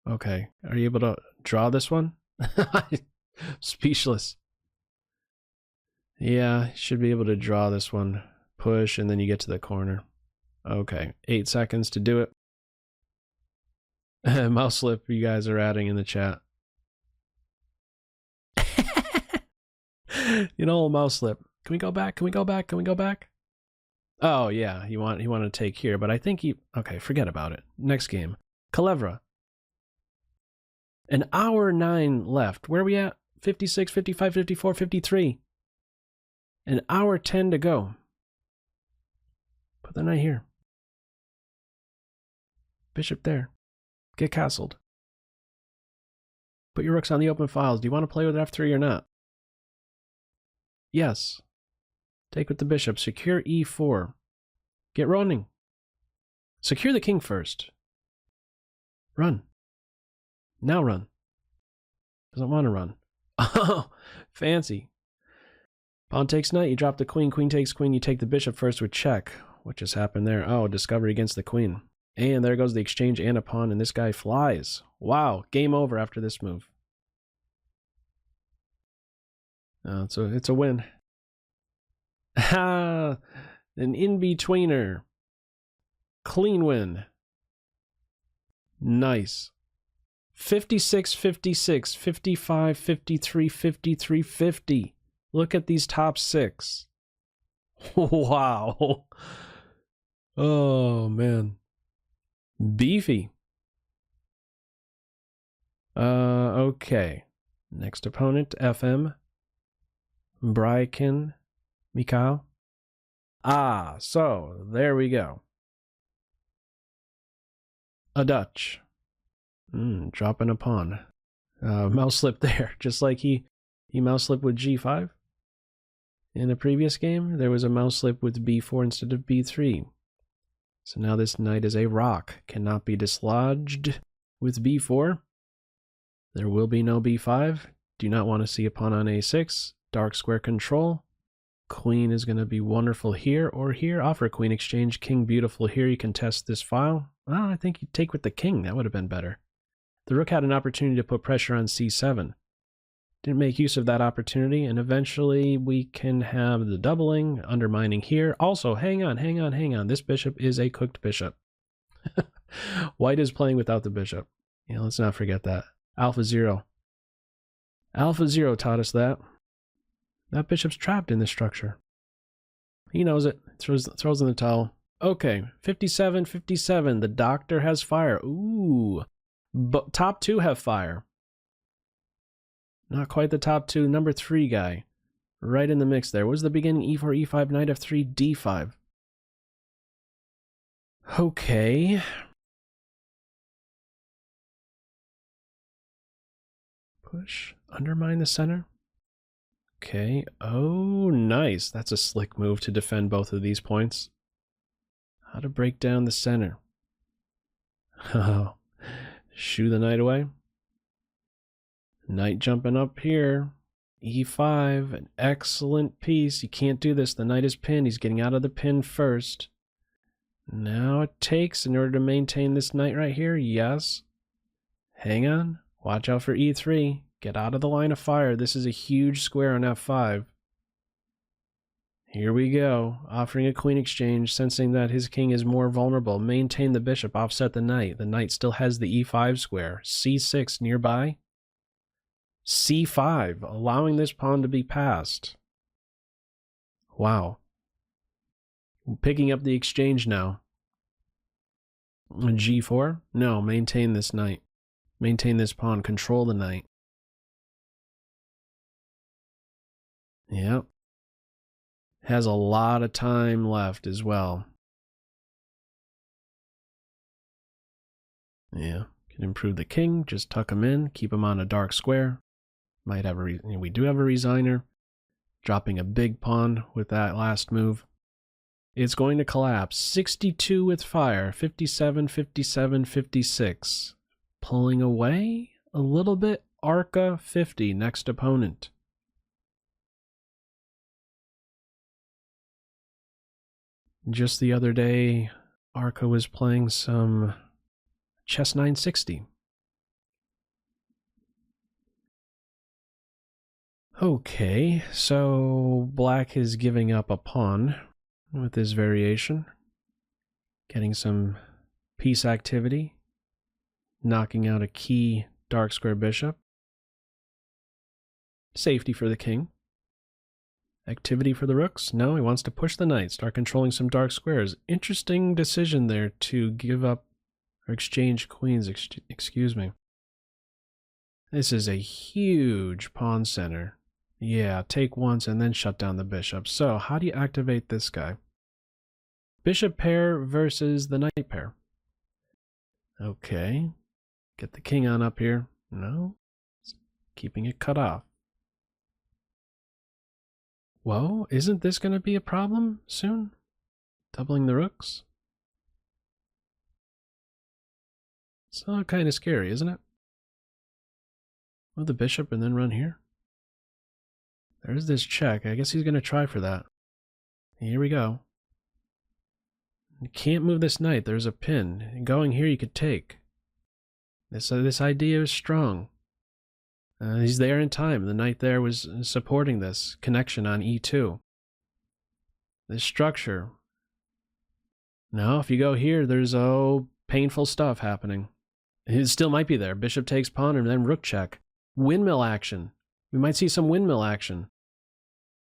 Okay, are you able to draw this one? Speechless. Yeah, should be able to draw this one. Push, and then you get to the corner. Okay, 8 seconds to do it. Mouse slip you guys are adding in the chat. You know, mouse slip. Can we go back? Can we go back? Can we go back? Oh, yeah, he wanted to take here, but I think he... Okay, forget about it. Next game. Culebra. An hour 9 left. Where are we at? 56, 55, 54, 53. An hour 10 to go. Put the knight here. Bishop there. Get castled. Put your rooks on the open files. Do you want to play with f3 or not? Yes. Take with the bishop. Secure e4. Get running. Secure the king first. Run. Now run. Doesn't want to run. Oh, fancy. Pawn takes knight, you drop the queen. Queen takes queen, you take the bishop first with check. What just happened there? Oh, discovery against the queen. And there goes the exchange and a pawn, and this guy flies. Wow, game over after this move. So it's a win. Ha! An in-betweener. Clean win. Nice. 56, 56, 55, 53, 53, 50. Look at these top 6. Wow. Oh, man. Beefy. Okay. Next opponent, FM. Braikin. Mikhail. Ah, so there we go. A Dutch. Dropping a pawn. Mouse slip there, just like he mouse slipped with g5. In the previous game, there was a mouse slip with b4 instead of b3. So now this knight is a rock, cannot be dislodged with b4. There will be no b5. Do not want to see a pawn on a6. Dark square control. Queen is going to be wonderful here or here. Offer queen exchange. King beautiful here. You can test this file. Well, I think you take with the king. That would have been better. The rook had an opportunity to put pressure on c7. Didn't make use of that opportunity, and eventually we can have the doubling, undermining here. Also, hang on. This bishop is a cooked bishop. White is playing without the bishop. Yeah, let's not forget that. Alpha Zero. Alpha Zero taught us that. That bishop's trapped in this structure. He knows it. Throws in the towel. Okay, 57, 57. The doctor has fire. Ooh. But top 2 have fire. Not quite the top 2. Number 3 guy. Right in the mix there. What was the beginning? E4, E5, knight F3, D5. Okay. Push. Undermine the center. Okay. Oh, nice. That's a slick move to defend both of these points. How to break down the center. Oh. Shoo the knight away. Knight jumping up here. E5, an excellent piece. You can't do this. The knight is pinned. He's getting out of the pin first. Now it takes in order to maintain this knight right here. Yes. Hang on. Watch out for E3. Get out of the line of fire. This is a huge square on F5. Here we go. Offering a queen exchange, sensing that his king is more vulnerable. Maintain the bishop, offset the knight. The knight still has the E5 square. C6 nearby. C5, allowing this pawn to be passed. Wow. Picking up the exchange now. G4? No, maintain this knight. Maintain this pawn. Control the knight. Yep. Has a lot of time left as well. Yeah, can improve the king, just tuck him in, keep him on a dark square. Might have we do have a resigner. Dropping a big pawn with that last move. It's going to collapse. 62 with fire. 57, 57, 56. Pulling away a little bit. Arca 50, next opponent. Just the other day, Arca was playing some Chess 960. Okay, so Black is giving up a pawn with this variation. Getting some piece activity. Knocking out a key dark square bishop. Safety for the king. Activity for the rooks? No, he wants to push the knight, start controlling some dark squares. Interesting decision there to give up or exchange queens, excuse me. This is a huge pawn center. Yeah, take once and then shut down the bishop. So, how do you activate this guy? Bishop pair versus the knight pair. Okay. Get the king on up here. No. Keeping it cut off. Whoa, isn't this going to be a problem soon? Doubling the rooks? It's kind of scary, isn't it? Move the bishop and then run here. There's this check. I guess he's going to try for that. Here we go. You can't move this knight. There's a pin. Going here you could take. This idea is strong. He's there in time. The knight there was supporting this connection on e2. This structure. No, if you go here, there's painful stuff happening. It still might be there. Bishop takes pawn and then rook check. Windmill action. We might see some windmill action.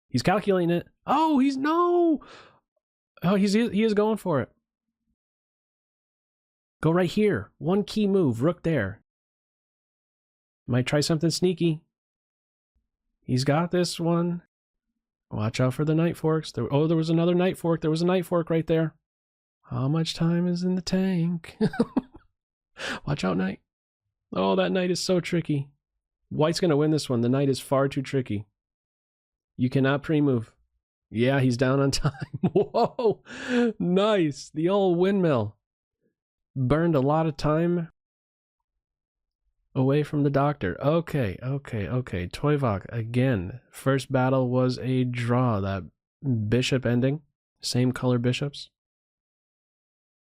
He's calculating it. Oh, no! Oh, he is going for it. Go right here. One key move. Rook there. Might try something sneaky. He's got this one. Watch out for the knight forks. There was another knight fork. There was a knight fork right there. How much time is in the tank? Watch out, knight. Oh, that knight is so tricky. White's going to win this one. The knight is far too tricky. You cannot pre-move. Yeah, he's down on time. Whoa! Nice. The old windmill. Burned a lot of time away from the doctor. Okay. Toivak, again. First battle was a draw. That bishop ending. Same color bishops.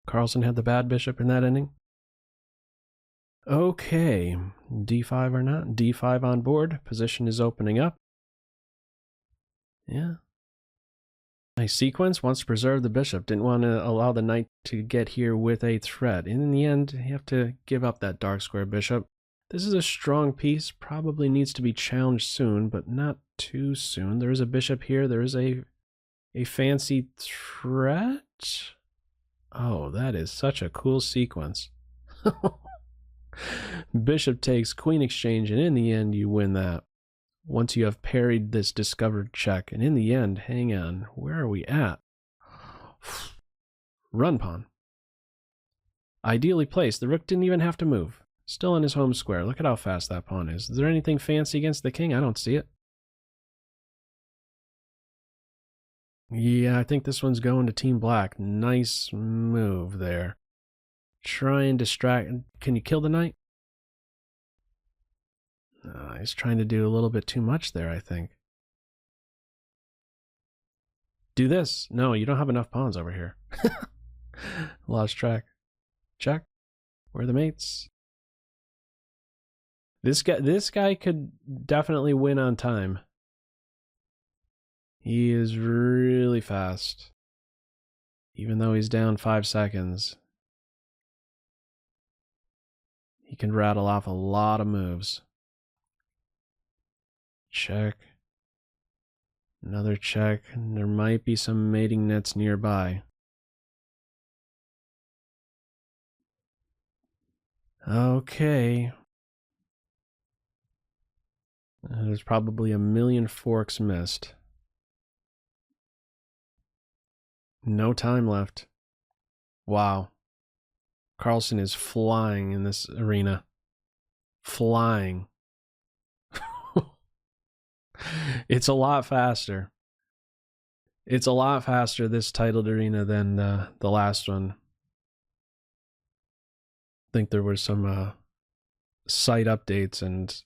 Carlsen had the bad bishop in that ending. Okay. D5 or not. D5 on board. Position is opening up. Yeah. Nice sequence. Wants to preserve the bishop. Didn't want to allow the knight to get here with a threat. And in the end, you have to give up that dark square bishop. This is a strong piece. Probably needs to be challenged soon, but not too soon. There is a bishop here. There is a fancy threat. Oh, that is such a cool sequence. Bishop takes queen exchange, and in the end, you win that. Once you have parried this discovered check, and in the end, hang on, where are we at? Run pawn. Ideally placed. The rook didn't even have to move. Still in his home square. Look at how fast that pawn is. Is there anything fancy against the king? I don't see it. Yeah, I think this one's going to Team Black. Nice move there. Try and distract. Can you kill the knight? He's trying to do a little bit too much there, I think. Do this. No, you don't have enough pawns over here. Lost track. Check. Where are the mates? This guy could definitely win on time. He is really fast. Even though he's down 5 seconds. He can rattle off a lot of moves. Check. Another check. And there might be some mating nets nearby. Okay. There's probably a million forks missed. No time left. Wow. Carlsen is flying in this arena. Flying. It's a lot faster. It's a lot faster, this Titled Arena, than the last one. I think there were some site updates, and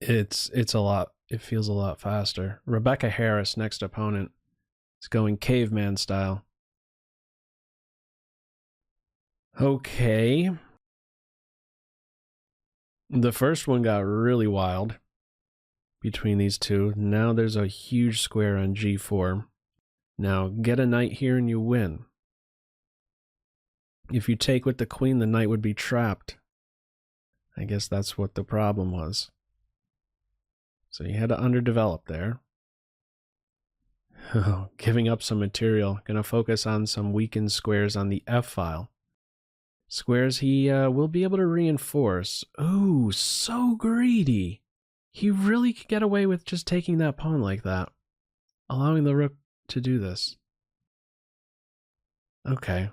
it's a lot. It feels a lot faster. Rebecca Harris, next opponent, is going caveman style. Okay. The first one got really wild between these two. Now there's a huge square on g4. Now get a knight here and you win. If you take with the queen, the knight would be trapped. I guess that's what the problem was. So you had to underdevelop there. Oh, giving up some material. Gonna focus on some weakened squares on the F file. Squares he will be able to reinforce. Oh, so greedy. He really could get away with just taking that pawn like that, allowing the rook to do this. Okay.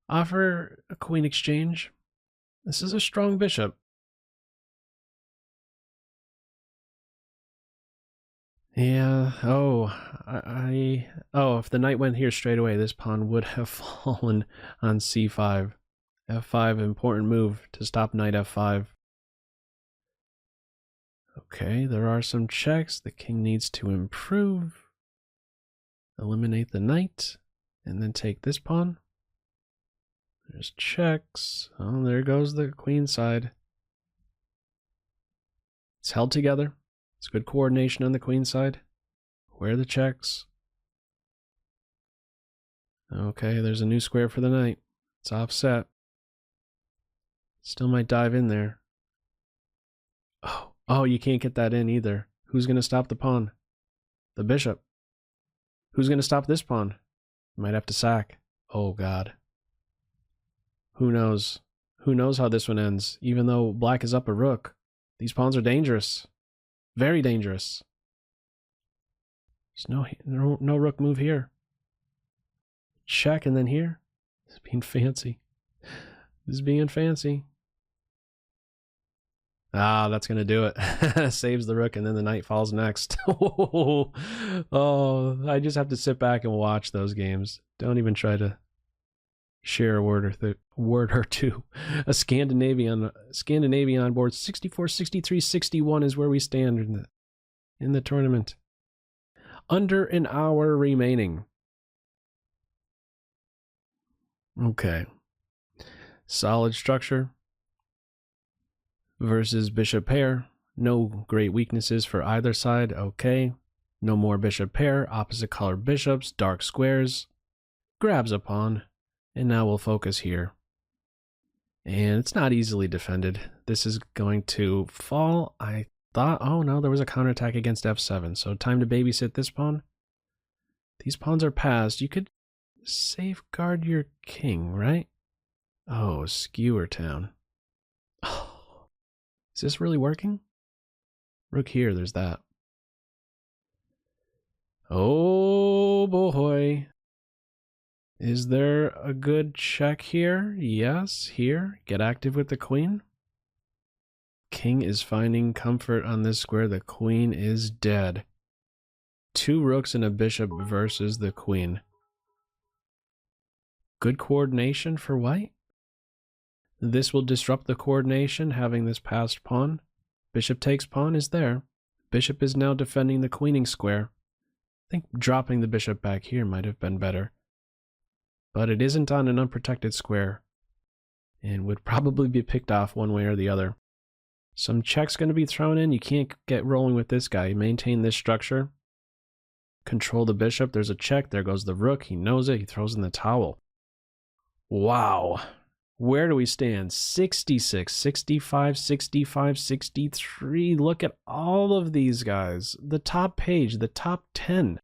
Offer a queen exchange. This is a strong bishop. Yeah, if the knight went here straight away, this pawn would have fallen on c5. f5, important move to stop knight f5. Okay, there are some checks. The king needs to improve. Eliminate the knight, and then take this pawn. There's checks. Oh, there goes the queen side. It's held together. It's good coordination on the queen side. Where are the checks? Okay, there's a new square for the knight. It's offset. Still might dive in there. Oh, you can't get that in either. Who's going to stop the pawn? The bishop. Who's going to stop this pawn? Might have to sack. Oh, God. Who knows? Who knows how this one ends? Even though black is up a rook, these pawns are dangerous. Very dangerous. There's no rook move here. Check and then here. This is being fancy. This is being fancy. Ah, that's going to do it. Saves the rook and then the knight falls next. Oh, I just have to sit back and watch those games. Don't even try to share a word or two. A Scandinavian on board. 64, 63, 61 is where we stand in the tournament. Under an hour remaining. Okay. Solid structure versus bishop pair. No great weaknesses for either side. Okay. No more bishop pair. Opposite color bishops. Dark squares. Grabs a pawn. And now we'll focus here. And it's not easily defended. This is going to fall. I thought, oh no, there was a counterattack against f7. So time to babysit this pawn. These pawns are passed. You could safeguard your king, right? Oh, skewer town. Oh, is this really working? Rook here, there's that. Oh boy. Is there a good check here? Yes, here. Get active with the queen. King is finding comfort on this square. The queen is dead. 2 rooks and a bishop versus the queen. Good coordination for white. This will disrupt the coordination, having this passed pawn. Bishop takes pawn is there. Bishop is now defending the queening square. I think dropping the bishop back here might have been better. But it isn't on an unprotected square, and would probably be picked off one way or the other. Some checks going to be thrown in. You can't get rolling with this guy. Maintain this structure. Control the bishop. There's a check. There goes the rook. He knows it. He throws in the towel. Wow. Where do we stand? 66, 65, 65, 63. Look at all of these guys. The top page, the top 10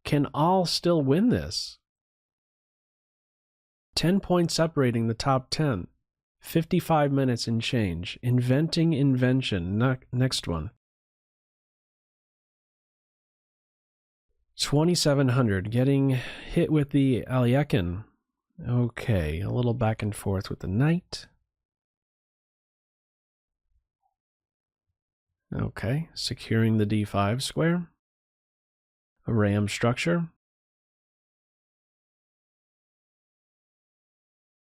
can all still win this. 10 points separating the top 10. 55 minutes and change. Inventing invention. Next one. 2700. Getting hit with the Alekhine. Okay, a little back and forth with the knight. Okay, securing the d5 square. A ram structure.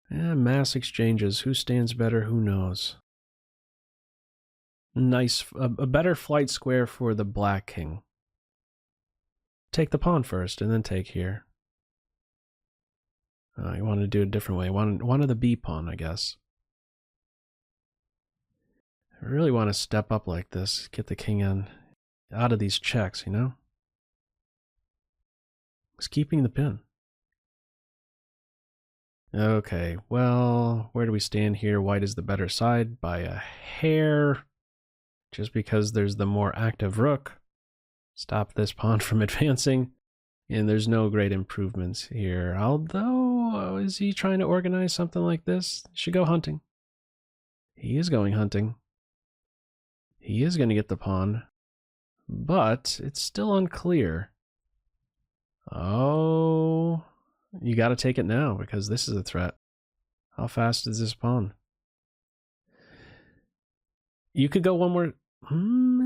And mass exchanges. Who stands better? Who knows? Nice. A better flight square for the black king. Take the pawn first and then take here. You want to do it a different way. One of the b pawn, I guess. I really want to step up like this. Get the king out of these checks, you know? It's keeping the pin. Okay, well, where do we stand here? White is the better side by a hair. Just because there's the more active rook. Stop this pawn from advancing. And there's no great improvements here. Although, is he trying to organize something like this? He should go hunting. He is going hunting. He is going to get the pawn. But it's still unclear. Oh, you got to take it now because this is a threat. How fast is this pawn? You could go one more.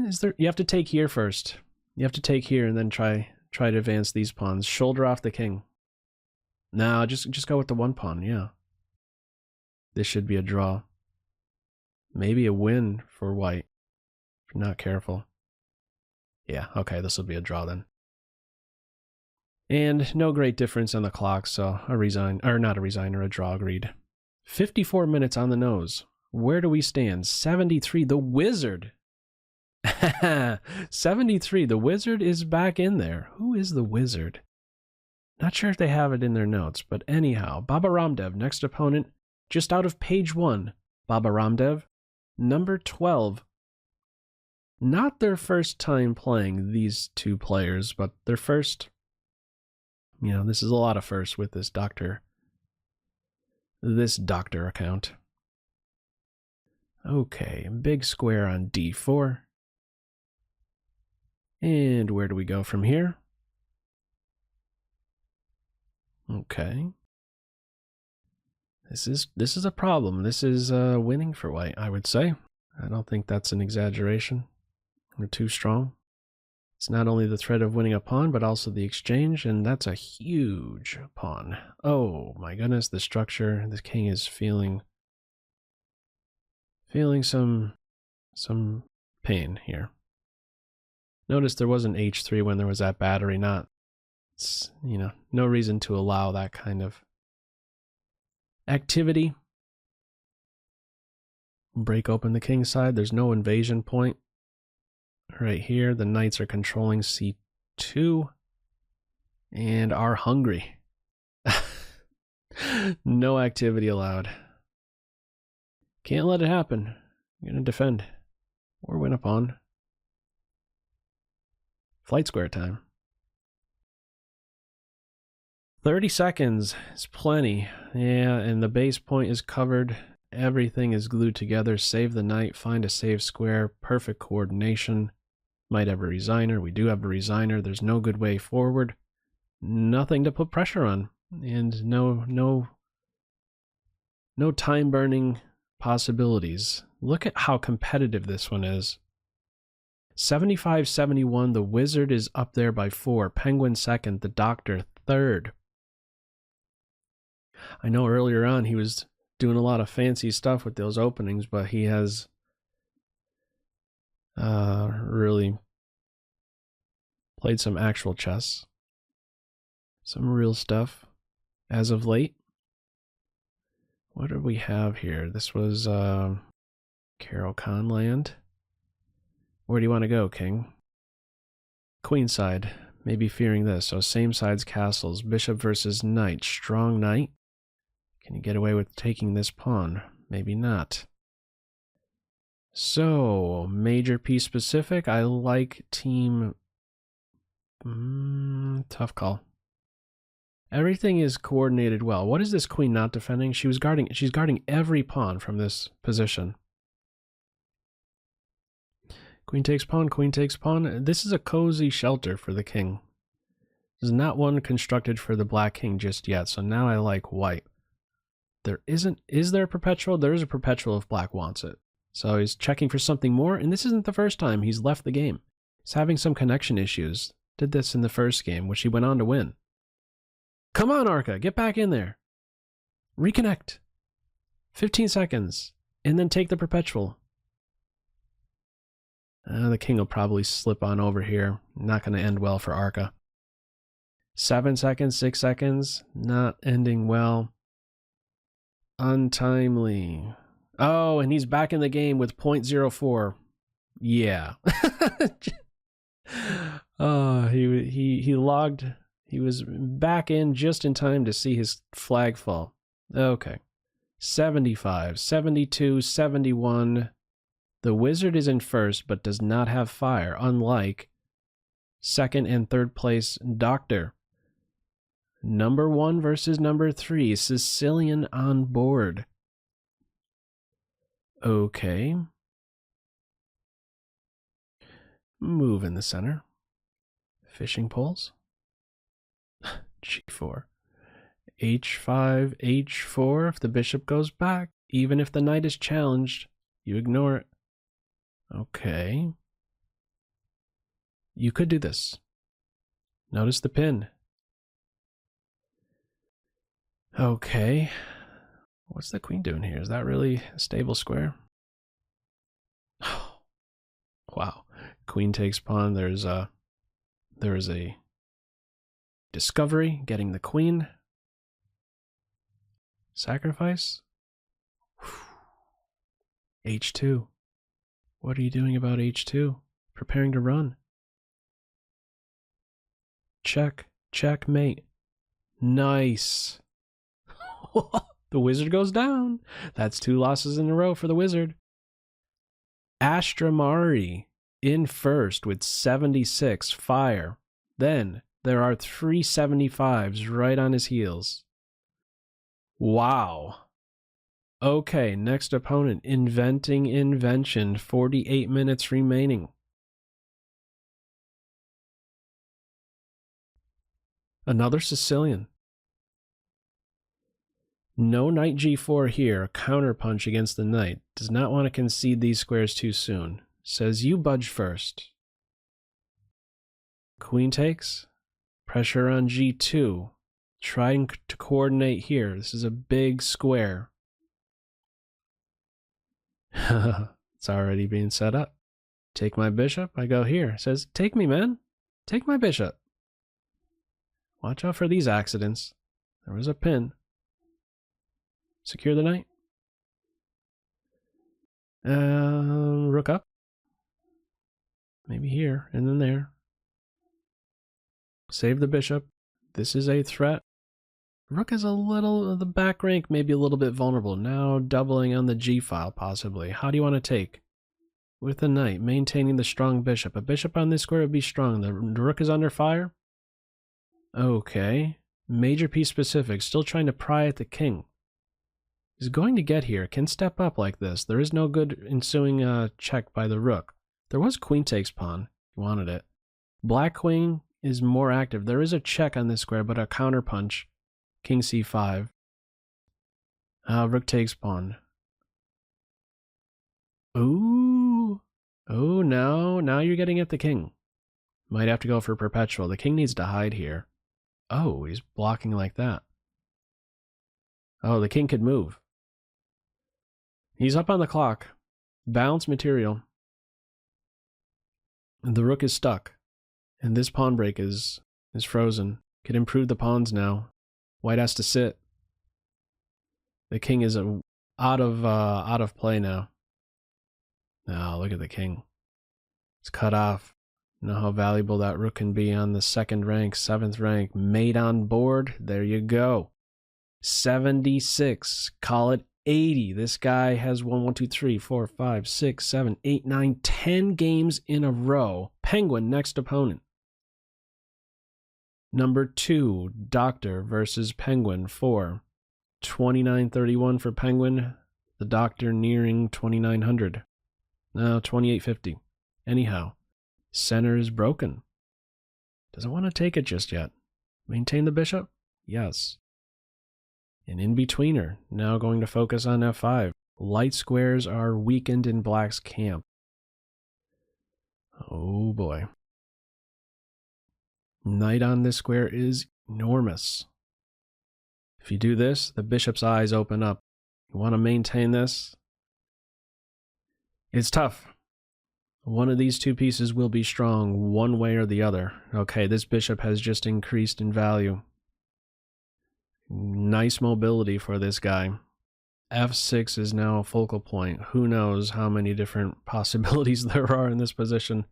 Is there? You have to take here first. You have to take here and then try to advance these pawns. Shoulder off the king. No, just go with the one pawn. Yeah. This should be a draw. Maybe a win for white if you're not careful. Yeah. Okay, this will be a draw then. And no great difference on the clock, so a draw agreed. 54 minutes on the nose. Where do we stand? 73. The wizard. 73. The wizard is back in there. Who is the wizard? Not sure if they have it in their notes, but anyhow, Baba Ramdev, next opponent, just out of page 1. Baba Ramdev, number 12. Not their first time playing, these two players, but their first. You know, this is a lot of firsts with this doctor account. Okay, big square on d4. And where do we go from here? Okay. This is a problem. This is winning for white, I would say. I don't think that's an exaggeration or too strong. It's not only the threat of winning a pawn, but also the exchange, and that's a huge pawn. Oh my goodness, the structure. The king is feeling some pain here. Notice there wasn't h3 when there was that battery. No reason to allow that kind of activity. Break open the king side. There's no invasion point. Right here, the knights are controlling c2 and are hungry. No activity allowed. Can't let it happen. You're going to defend or win a pawn. Flight square time. 30 seconds is plenty. Yeah, and the base point is covered. Everything is glued together. Save the knight, find a safe square, perfect coordination. Might have a resigner. We do have a resigner. There's no good way forward. Nothing to put pressure on. And no time-burning possibilities. Look at how competitive this one is. 75-71. The wizard is up there by 4. Penguin second. The doctor third. I know earlier on he was doing a lot of fancy stuff with those openings, but he has really played some actual chess. Some real stuff as of late. What do we have here? This was Carol Conland. Where do you want to go, king? Queenside. Maybe fearing this. So same sides castles. Bishop versus knight. Strong knight. Can you get away with taking this pawn? Maybe not. So, major piece specific. I like team... tough call. Everything is coordinated well. What is this queen not defending? She's guarding every pawn from this position. Queen takes pawn, queen takes pawn. This is a cozy shelter for the king. This is not one constructed for the black king just yet, so now I like white. Is there a perpetual? There is a perpetual if black wants it. So he's checking for something more, and this isn't the first time he's left the game. He's having some connection issues. Did this in the first game, which he went on to win. Come on, Arca, get back in there. Reconnect. 15 seconds, and then take the perpetual. The king will probably slip on over here. Not going to end well for Arca. 7 seconds, 6 seconds, not ending well. Untimely. Oh, and he's back in the game with 0.04. Yeah. Oh, he logged. He was back in just in time to see his flag fall. Okay. 75, 72, 71. The wizard is in first, but does not have fire, unlike second and third place Doctor. Number 1 versus number 3, Sicilian on board. Okay. Move in the center. Fishing poles. G4. H5, H4. If the bishop goes back, even if the knight is challenged, you ignore it. Okay. You could do this. Notice the pin. Okay. What's the queen doing here? Is that really a stable square? Wow. Queen takes pawn. There is a discovery, getting the queen. Sacrifice. H2. What are you doing about H2? Preparing to run. Check. Checkmate. Nice. The wizard goes down. That's 2 losses in a row for the wizard. Astramari in first with 76 fire. Then there are 3 75s right on his heels. Wow. Okay, next opponent, Inventing Invention, 48 minutes remaining. Another Sicilian. No knight g4 here, counterpunch against the knight. Does not want to concede these squares too soon. Says you budge first. Queen takes. Pressure on g2. Trying to coordinate here. This is a big square. It's already being set up. Take my bishop. I go here. Says, take me, man. Take my bishop. Watch out for these accidents. There was a pin. Secure the knight. Rook up. Maybe here, and then there. Save the bishop. This is a threat. Rook is a little, the back rank may be a little bit vulnerable. Now doubling on the G file, possibly. How do you want to take? With the knight, maintaining the strong bishop. A bishop on this square would be strong. The rook is under fire. Okay. Major piece specific. Still trying to pry at the king. He's going to get here. Can step up like this. There is no good ensuing check by the rook. There was queen takes pawn. He wanted it. Black queen is more active. There is a check on this square, but a counterpunch. King c5. Rook takes pawn. Ooh. Oh, now you're getting at the king. Might have to go for perpetual. The king needs to hide here. Oh, he's blocking like that. Oh, the king could move. He's up on the clock. Balance material. And the rook is stuck. And this pawn break is frozen. Could improve the pawns now. White has to sit. The king is out of play now. Oh, look at the king. It's cut off. Know how valuable that rook can be on the 2nd rank, 7th rank. Mate on board. There you go. 76. Call it 80. This guy has 1, 2, 3, 4, 5, 6, 7, 8, 9, 10 games in a row. Penguin, next opponent. Number 2, Doctor versus Penguin, 4. 29.31 for Penguin. The Doctor nearing 2900. No, 2850. Anyhow, center is broken. Doesn't want to take it just yet. Maintain the bishop? Yes. An in-betweener, now going to focus on f5. Light squares are weakened in black's camp. Oh boy. Knight on this square is enormous. If you do this, the bishop's eyes open up. You want to maintain this? It's tough. One of these two pieces will be strong one way or the other. Okay, this bishop has just increased in value. Nice mobility for this guy. F6 is now a focal point. Who knows how many different possibilities there are in this position.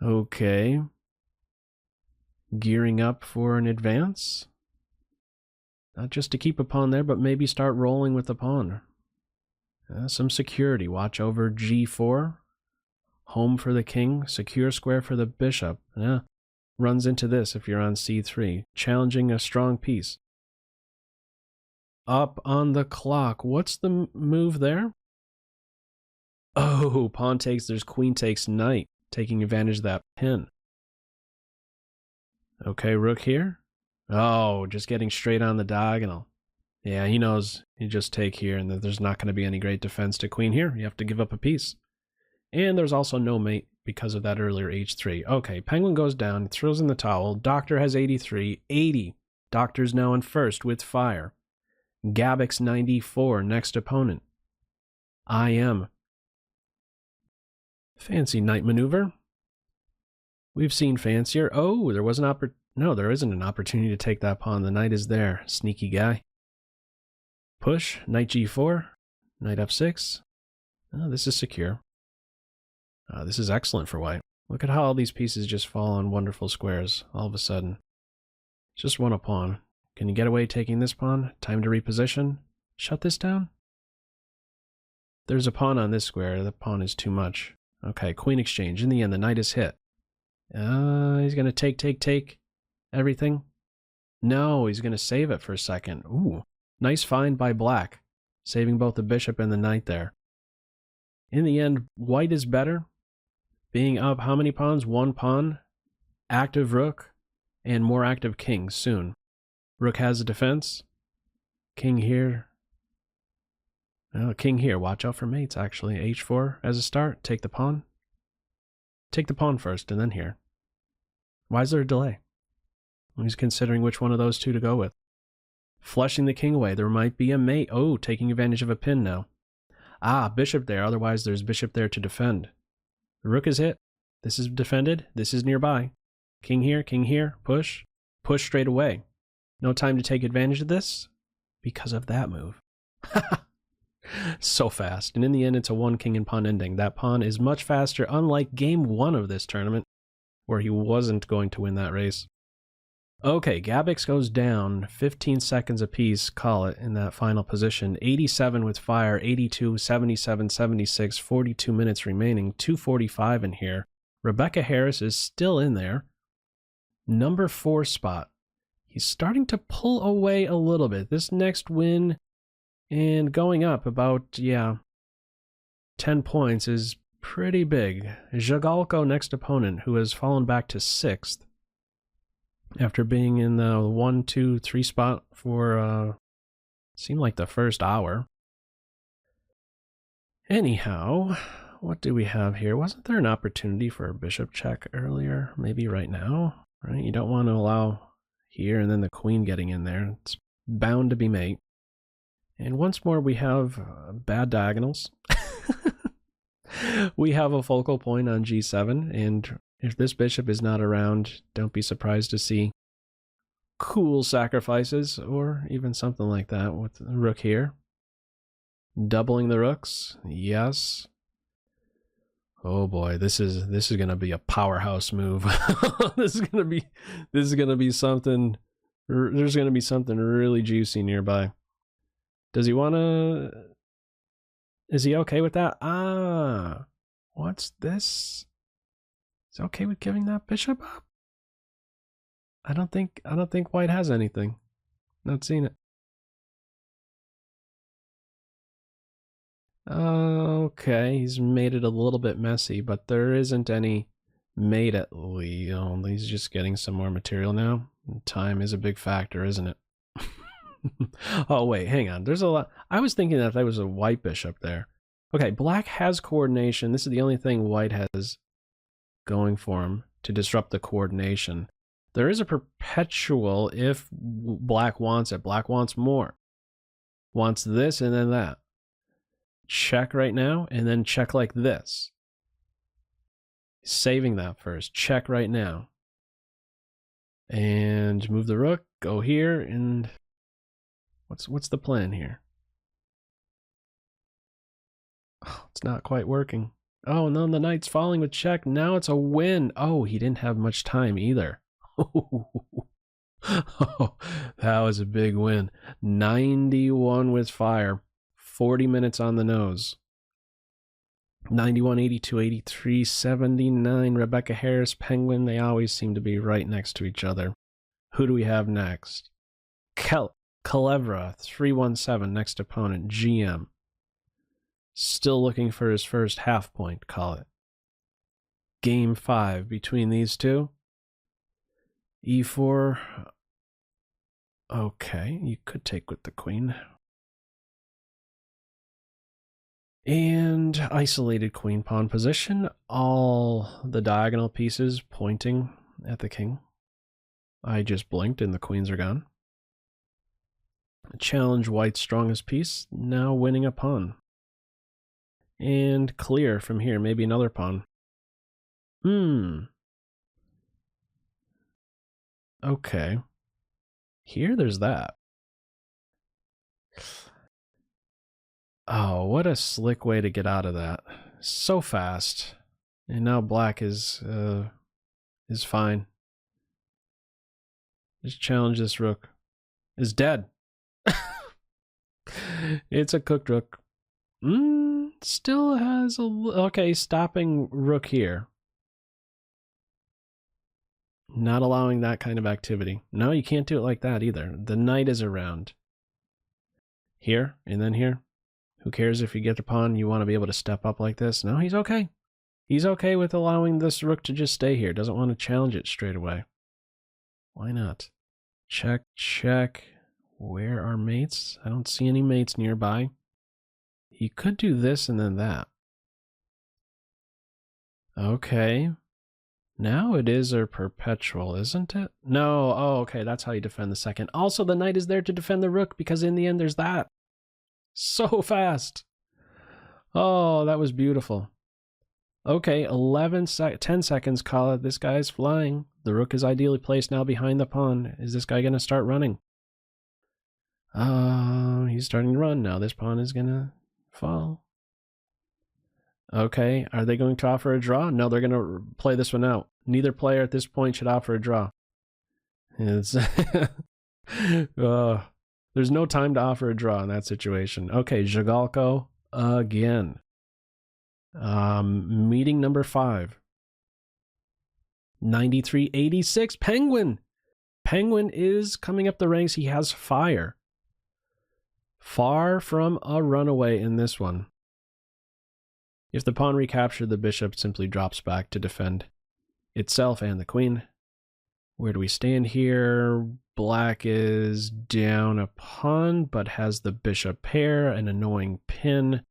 Okay. Gearing up for an advance. Not just to keep a pawn there, but maybe start rolling with the pawn. Some security. Watch over g4. Home for the king. Secure square for the bishop. Runs into this if you're on c3. Challenging a strong piece. Up on the clock. What's the move there? Oh, pawn takes. There's queen takes knight. Taking advantage of that pin. Okay, rook here. Oh, just getting straight on the diagonal. Yeah, he knows you just take here and that there's not going to be any great defense to queen here. You have to give up a piece. And there's also no mate because of that earlier h3. Okay, Penguin goes down, throws in the towel. Doctor has 83. 80. Doctor's now in first with fire. Gabix 94, next opponent. IM. Fancy knight maneuver. We've seen fancier. Oh, there was an no, there isn't an opportunity to take that pawn. The knight is there. Sneaky guy. Push, knight g4, knight f6. Oh, this is secure. This is excellent for white. Look at how all these pieces just fall on wonderful squares all of a sudden. Just won a pawn. Can you get away taking this pawn? Time to reposition. Shut this down. There's a pawn on this square. The pawn is too much. Okay, queen exchange. In the end, the knight is hit. He's going to take everything. No, he's going to save it for a second. Ooh, nice find by black. Saving both the bishop and the knight there. In the end, white is better. Being up how many pawns? One pawn. Active rook and more active king soon. Rook has a defense. King here. Oh, king here. Watch out for mates, actually. h4 as a start. Take the pawn. Take the pawn first, and then here. Why is there a delay? He's considering which one of those two to go with. Flushing the king away. There might be a mate. Oh, taking advantage of a pin now. Ah, bishop there. Otherwise, there's bishop there to defend. The rook is hit. This is defended. This is nearby. King here. Push. Push straight away. No time to take advantage of this because of that move. So fast. And in the end, it's a one king and pawn ending. That pawn is much faster, unlike game one of this tournament, where he wasn't going to win that race. Okay, Gabix goes down 15 seconds apiece, call it, in that final position. 87 with fire, 82, 77, 76, 42 minutes remaining, 2:45 in here. Rebecca Harris is still in there. Number 4 spot. He's starting to pull away a little bit. This next win and going up about, 10 points is pretty big. Jagalko, next opponent, who has fallen back to 6th. After being in the 1, 2, 3 spot for, seemed like the first hour. Anyhow, what do we have here? Wasn't there an opportunity for a bishop check earlier? Maybe right now, right? You don't want to allow here and then the queen getting in there. It's bound to be mate. And once more, we have bad diagonals. We have a focal point on g7, and if this bishop is not around, don't be surprised to see cool sacrifices, or even something like that with the rook here. Doubling the rooks, yes. Oh boy, this is gonna be a powerhouse move. This is gonna be something. There's gonna be something really juicy nearby. Does he wanna? Is he okay with that? Ah, what's this? Is he okay with giving that bishop up? I don't think white has anything. Not seen it. Okay, he's made it a little bit messy, but there isn't any mate at least. He's just getting some more material now. Time is a big factor, isn't it? Oh, wait, hang on. There's a lot. I was thinking that was a white bishop there. Okay, black has coordination. This is the only thing white has going for him to disrupt the coordination. There is a perpetual if black wants it. Black wants more. Wants this and then that. Check right now, and then check like this. Saving that first. Check right now. And move the rook. Go here, and what's the plan here? Oh, it's not quite working. Oh, no, the knight's falling with check. Now it's a win. Oh, he didn't have much time either. Oh, that was a big win. 91 with fire. 40 minutes on the nose. 91, 82, 83, 79. Rebecca Harris, Penguin. They always seem to be right next to each other. Who do we have next? Kalevra, 317, next opponent, GM. Still looking for his first half point, call it. Game 5 between these two. E4. Okay, you could take with the queen. And isolated queen pawn position. All the diagonal pieces pointing at the king. I just blinked and the queens are gone. Challenge white's strongest piece. Now winning a pawn. And clear from here. Maybe another pawn. Okay. Here there's that. Oh, what a slick way to get out of that. So fast. And now black is fine. Just challenge this rook. Is dead. It's a cooked rook. Still has a... Okay, stopping rook here. Not allowing that kind of activity. No, you can't do it like that either. The knight is around. Here, and then here. Who cares if you get the pawn? You want to be able to step up like this? No, he's okay. He's okay with allowing this rook to just stay here. Doesn't want to challenge it straight away. Why not? Check, check. Where are mates? I don't see any mates nearby. He could do this and then that. Okay. Now it is a perpetual, isn't it? No. Oh, okay. That's how you defend the second. Also, the knight is there to defend the rook because in the end there's that. So fast. Oh, that was beautiful. Okay, 10 seconds, call it. This guy's flying. The rook is ideally placed now behind the pawn. Is this guy going to start running? He's starting to run now. This pawn is going to fall. Okay, are they going to offer a draw? No, they're going to play this one out. Neither player at this point should offer a draw. It's there's no time to offer a draw in that situation. Okay, Zhigalko again. Meeting number 5. 93-86. Penguin! Penguin is coming up the ranks. He has fire. Far from a runaway in this one. If the pawn recaptured, the bishop simply drops back to defend itself and the queen. Where do we stand here? Black is down a pawn, but has the bishop pair, an annoying pin.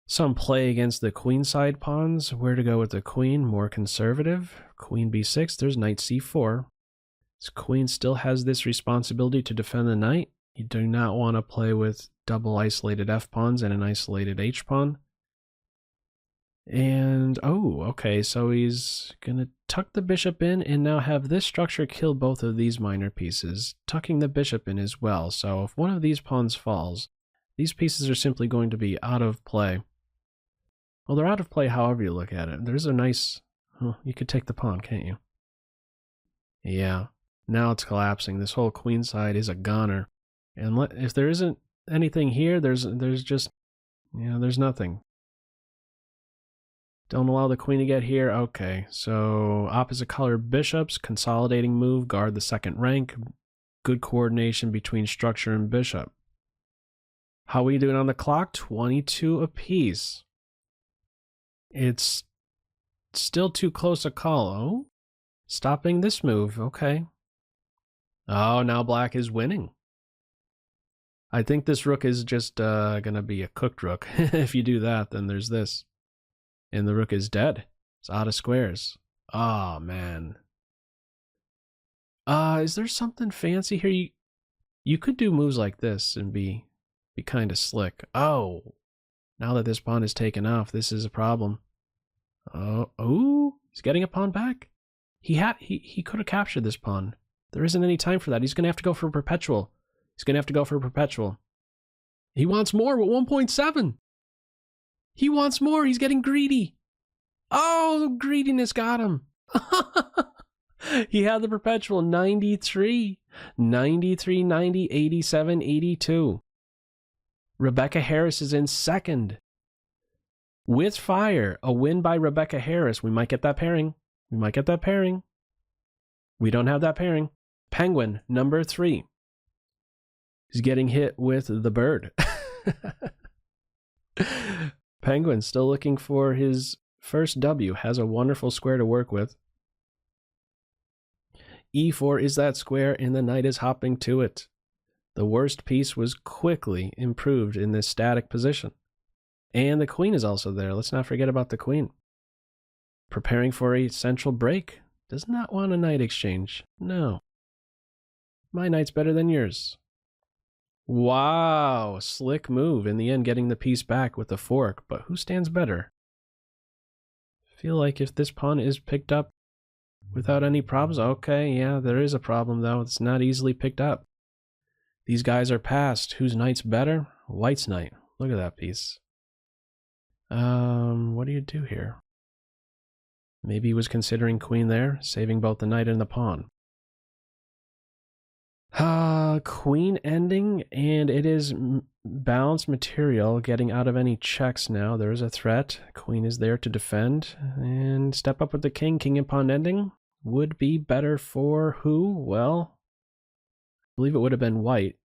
Some play against the queenside pawns. Where to go with the queen? More conservative. Queen b6. There's knight c4. This queen still has this responsibility to defend the knight. You do not want to play with double isolated f pawns and an isolated h pawn. And, oh, okay, so he's going to tuck the bishop in and now have this structure kill both of these minor pieces, tucking the bishop in as well. So if one of these pawns falls, these pieces are simply going to be out of play. Well, they're out of play however you look at it. There's a nice... Oh, you could take the pawn, can't you? Yeah, now it's collapsing. This whole queen side is a goner. And if there isn't anything here, there's just... there's nothing. Don't allow the queen to get here. Okay, so opposite color bishops, consolidating move, guard the second rank. Good coordination between structure and bishop. How are we doing on the clock? 22 apiece. It's still too close a call. Oh, stopping this move. Okay. Oh, now black is winning. I think this rook is just going to be a cooked rook. If you do that, then there's this. And the rook is dead. It's out of squares. Oh, man. Is there something fancy here? You could do moves like this and be kind of slick. Oh, now that this pawn is taken off, this is a problem. Oh, he's getting a pawn back. He could have captured this pawn. There isn't any time for that. He's going to have to go for a perpetual. He's going to have to go for a perpetual. He wants more with 1.7. He wants more. He's getting greedy. Oh, greediness got him. He had the perpetual 93, 93, 90, 87, 82. Rebecca Harris is in second. With fire, a win by Rebecca Harris. We might get that pairing. We might get that pairing. We don't have that pairing. Penguin, number 3. He's getting hit with the bird. Penguin still looking for his first W. Has a wonderful square to work with. E4 is that square, and the knight is hopping to it. The worst piece was quickly improved in this static position. And the queen is also there. Let's not forget about the queen. Preparing for a central break. Does not want a knight exchange. No. My knight's better than yours. Wow, slick move. In the end, getting the piece back with the fork. But who stands better? I feel like if this pawn is picked up without any problems. Okay, yeah, there is a problem, though. It's not easily picked up. These guys are passed. Whose knight's better? White's knight. Look at that piece. What do you do here? Maybe he was considering queen there, saving both the knight and the pawn. Queen ending, and it is balanced material, getting out of any checks now. There is a threat. Queen is there to defend, and step up with the king. King and pawn ending would be better for who? Well, I believe it would have been white.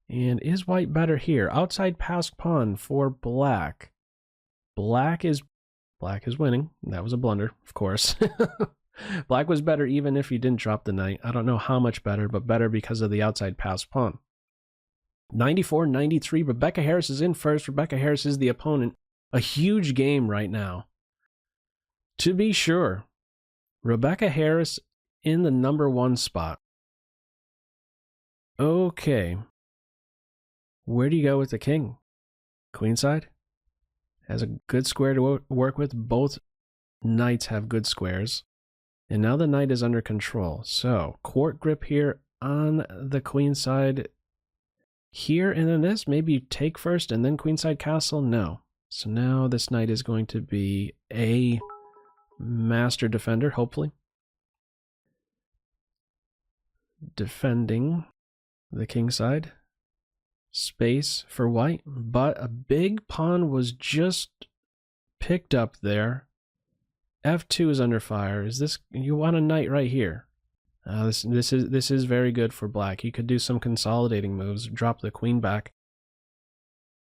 And is white better here? Outside passed pawn for black. Black is winning. That was a blunder, of course. Black was better even if he didn't drop the knight. I don't know how much better, but better because of the outside passed pawn. 94-93. Rebecca Harris is in first. Rebecca Harris is the opponent. A huge game right now. To be sure, Rebecca Harris in the number 1 spot. Okay. Where do you go with the king? Queenside? Has a good square to work with. Both knights have good squares. And now the knight is under control. So, court grip here on the queen side. Here and then this, maybe you take first and then queenside castle? No. So now this knight is going to be a master defender, hopefully. Defending the king side. Space for white, but a big pawn was just picked up there. F2 is under fire. Is this, you want a knight right here? This is very good for black. He could do some consolidating moves, drop the queen back.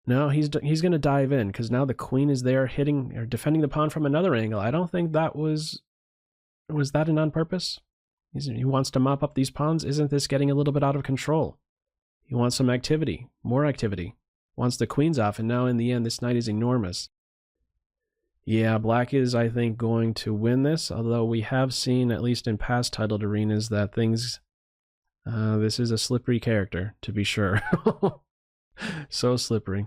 No, he's going to dive in because now the queen is there hitting or defending the pawn from another angle. I don't think that was that an on purpose? He wants to mop up these pawns. Isn't this getting a little bit out of control? He wants some activity, more activity. Wants the queens off, and now in the end, this knight is enormous. Yeah, black is, I think, going to win this, although we have seen, at least in past titled arenas, that things... this is a slippery character, to be sure. So slippery.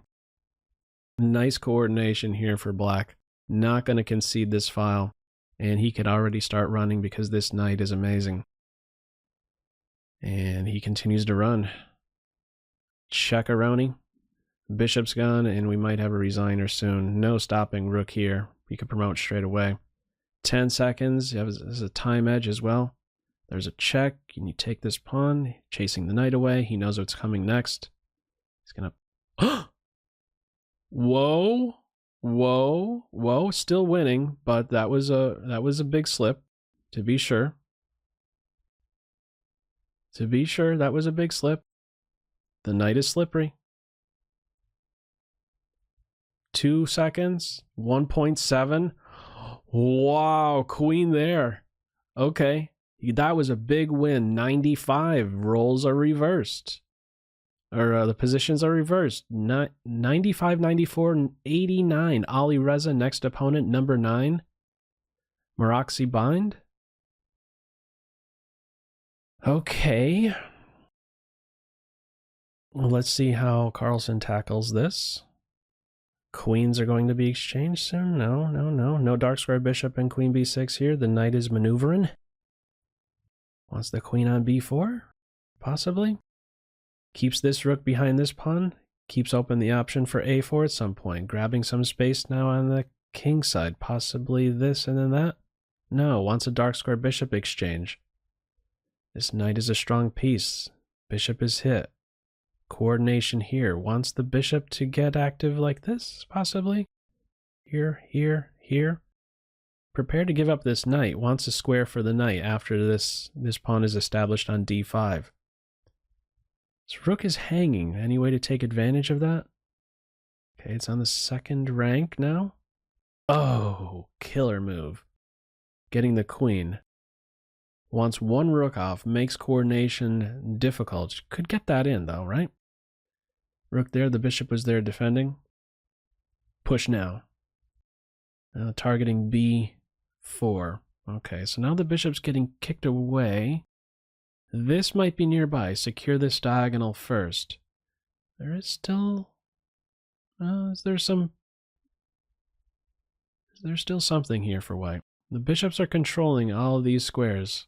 Nice coordination here for black. Not going to concede this file, and he could already start running because this knight is amazing. And he continues to run. Check-a-roni. Bishop's gone, and we might have a resigner soon. No stopping rook here. You could promote straight away. 10 seconds. There's a time edge as well. There's a check. Can you take this pawn? Chasing the knight away. He knows what's coming next. He's gonna... Whoa! Whoa! Whoa! Still winning, but that was a big slip, to be sure. To be sure, that was a big slip. The knight is slippery. 2 seconds, 1.7. Wow, queen there. Okay, That was a big win. 95. Roles are reversed. Or the positions are reversed. 95, 94, and 89. Ali Reza, next opponent, number 9. Maraxi Bind. Okay. Well, let's see how Carlsen tackles this. Queens are going to be exchanged soon? No. No dark square bishop and queen b6 here. The knight is maneuvering. Wants the queen on b4? Possibly. Keeps this rook behind this pawn. Keeps open the option for a4 at some point. Grabbing some space now on the king side. Possibly this and then that? No, wants a dark square bishop exchange. This knight is a strong piece. Bishop is hit. Coordination here. Wants the bishop to get active like this, possibly. Here. Prepare to give up this knight. Wants a square for the knight after this pawn is established on d5. This rook is hanging. Any way to take advantage of that? Okay, it's on the second rank now. Oh, killer move. Getting the queen. Wants one rook off, makes coordination difficult. Could get that in though, right? Rook there, the bishop was there defending. Push now. Targeting b4. Okay, so now the bishop's getting kicked away. This might be nearby. Secure this diagonal first. There is still... is there still something here for white? The bishops are controlling all of these squares.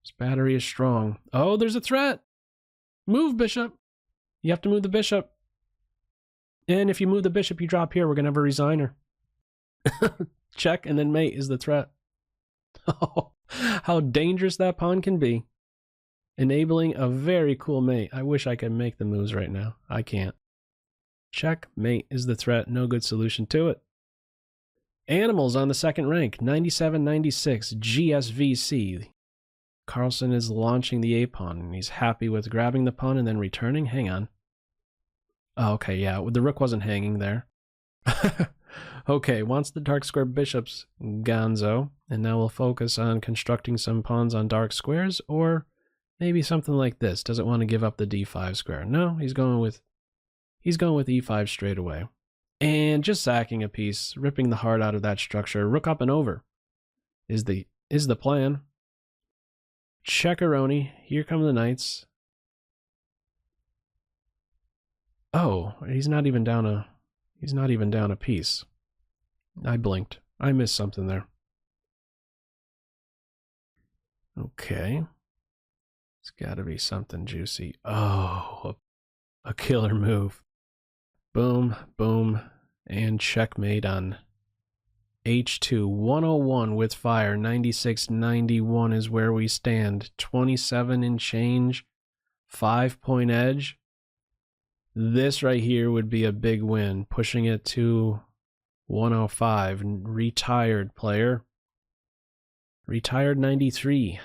This battery is strong. Oh, there's a threat! Move, bishop! You have to move the bishop. And if you move the bishop, you drop here. We're going to have a resigner. Check, and then mate is the threat. Oh, how dangerous that pawn can be. Enabling a very cool mate. I wish I could make the moves right now. I can't. Check, mate is the threat. No good solution to it. Animals on the second rank. 97-96 GSVC. Carlsen is launching the a-pawn, and he's happy with grabbing the pawn and then returning. Hang on. Oh, okay, yeah, the rook wasn't hanging there. Okay, wants the dark square bishops, gonzo, and now we'll focus on constructing some pawns on dark squares, or maybe something like this. Doesn't want to give up the d5 square. No, he's going with e5 straight away. And just sacking a piece, ripping the heart out of that structure. Rook up and over is the plan. Checkeroni. Here come the knights. Oh, he's not even down a piece. I blinked. I missed something there. Okay. It's got to be something juicy. Oh, a killer move. Boom, boom, and checkmate on H2. 101 with fire. 96-91 is where we stand. 27 and change. 5-point edge. This right here would be a big win. Pushing it to 105. Retired player. Retired 93.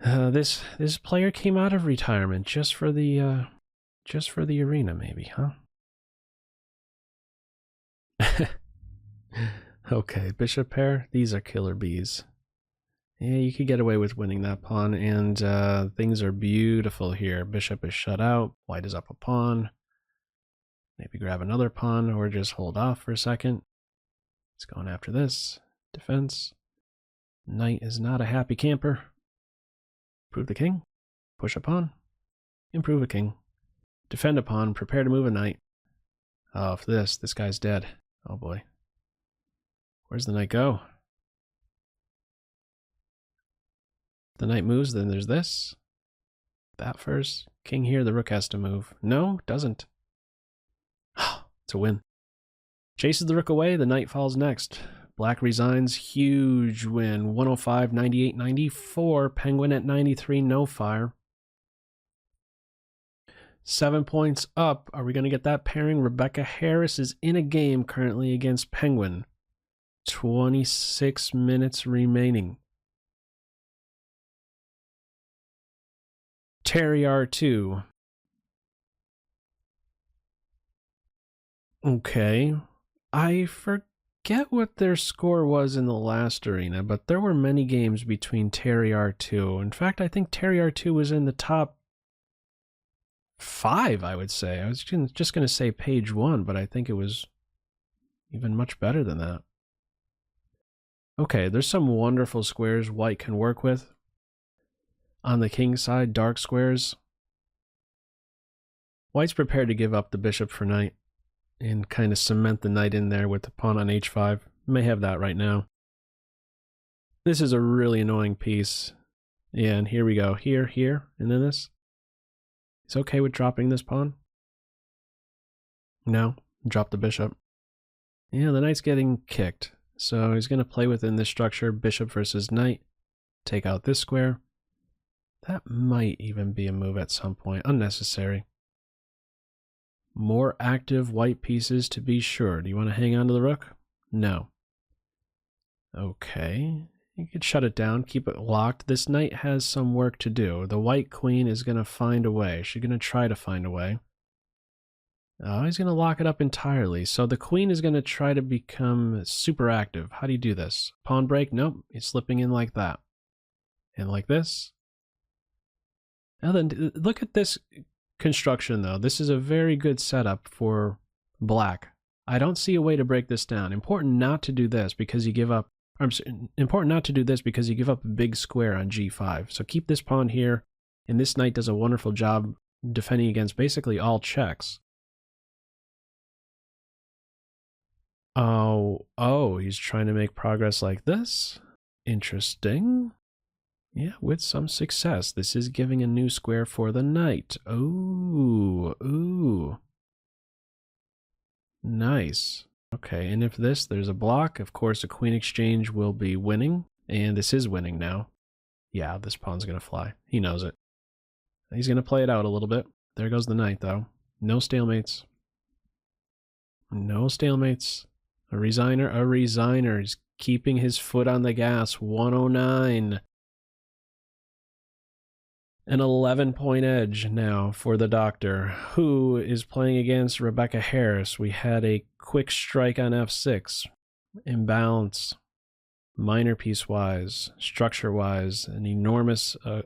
This player came out of retirement just for the arena, maybe, huh? Okay, bishop pair. These are killer bees. Yeah, you could get away with winning that pawn, and things are beautiful here. Bishop is shut out. White is up a pawn. Maybe grab another pawn, or just hold off for a second. It's going after this. Defense. Knight is not a happy camper. Improve the king. Push a pawn. Improve a king. Defend a pawn. Prepare to move a knight. Oh, if this guy's dead. Oh boy. Where's the knight go? If the knight moves, then there's this. That first. King here, the rook has to move. No, doesn't. It's a win. Chases the rook away, the knight falls next. Black resigns, huge win. 105, 98, 94. Penguin at 93, no fire. 7 points up. Are we going to get that pairing? Rebecca Harris is in a game currently against Penguin. 26 minutes remaining. Terry R2. Okay. I forgot forget what their score was in the last arena, but there were many games between Terry R2. In fact, I think Terry R2 was in the top 5, I would say. I was just going to say page 1, but I think it was even much better than that. Okay, there's some wonderful squares white can work with. On the king side, dark squares. White's prepared to give up the bishop for knight and kind of cement the knight in there with the pawn on h5. May have that right now. This is a really annoying piece. Yeah, and here we go. Here, and then this. He's okay with dropping this pawn? No, drop the bishop. Yeah, the knight's getting kicked. So he's going to play within this structure, bishop versus knight. Take out this square. That might even be a move at some point. Unnecessary. More active white pieces to be sure. Do you want to hang on to the rook? No. Okay. You could shut it down, keep it locked. This knight has some work to do. The white queen is going to find a way. She's going to try to find a way. Oh, he's going to lock it up entirely. So the queen is going to try to become super active. How do you do this? Pawn break? Nope. He's slipping in like that. And like this. Now then, look at this construction, though. This is a very good setup for black. I don't see a way to break this down. Important not to do this because you give up. Important not to do this because you give up a big square on g5. So keep this pawn here, and this knight does a wonderful job defending against basically all checks. Oh, he's trying to make progress like this. Interesting. Yeah, with some success. This is giving a new square for the knight. Ooh. Nice. Okay, and if there's a block, of course a queen exchange will be winning. And this is winning now. Yeah, this pawn's going to fly. He knows it. He's going to play it out a little bit. There goes the knight, though. No stalemates. No stalemates. A resigner. He's keeping his foot on the gas. 109. An 11-point edge now for the doctor, who is playing against Rebecca Harris. We had a quick strike on f6. Imbalance. Minor piece-wise. Structure-wise. An enormous, a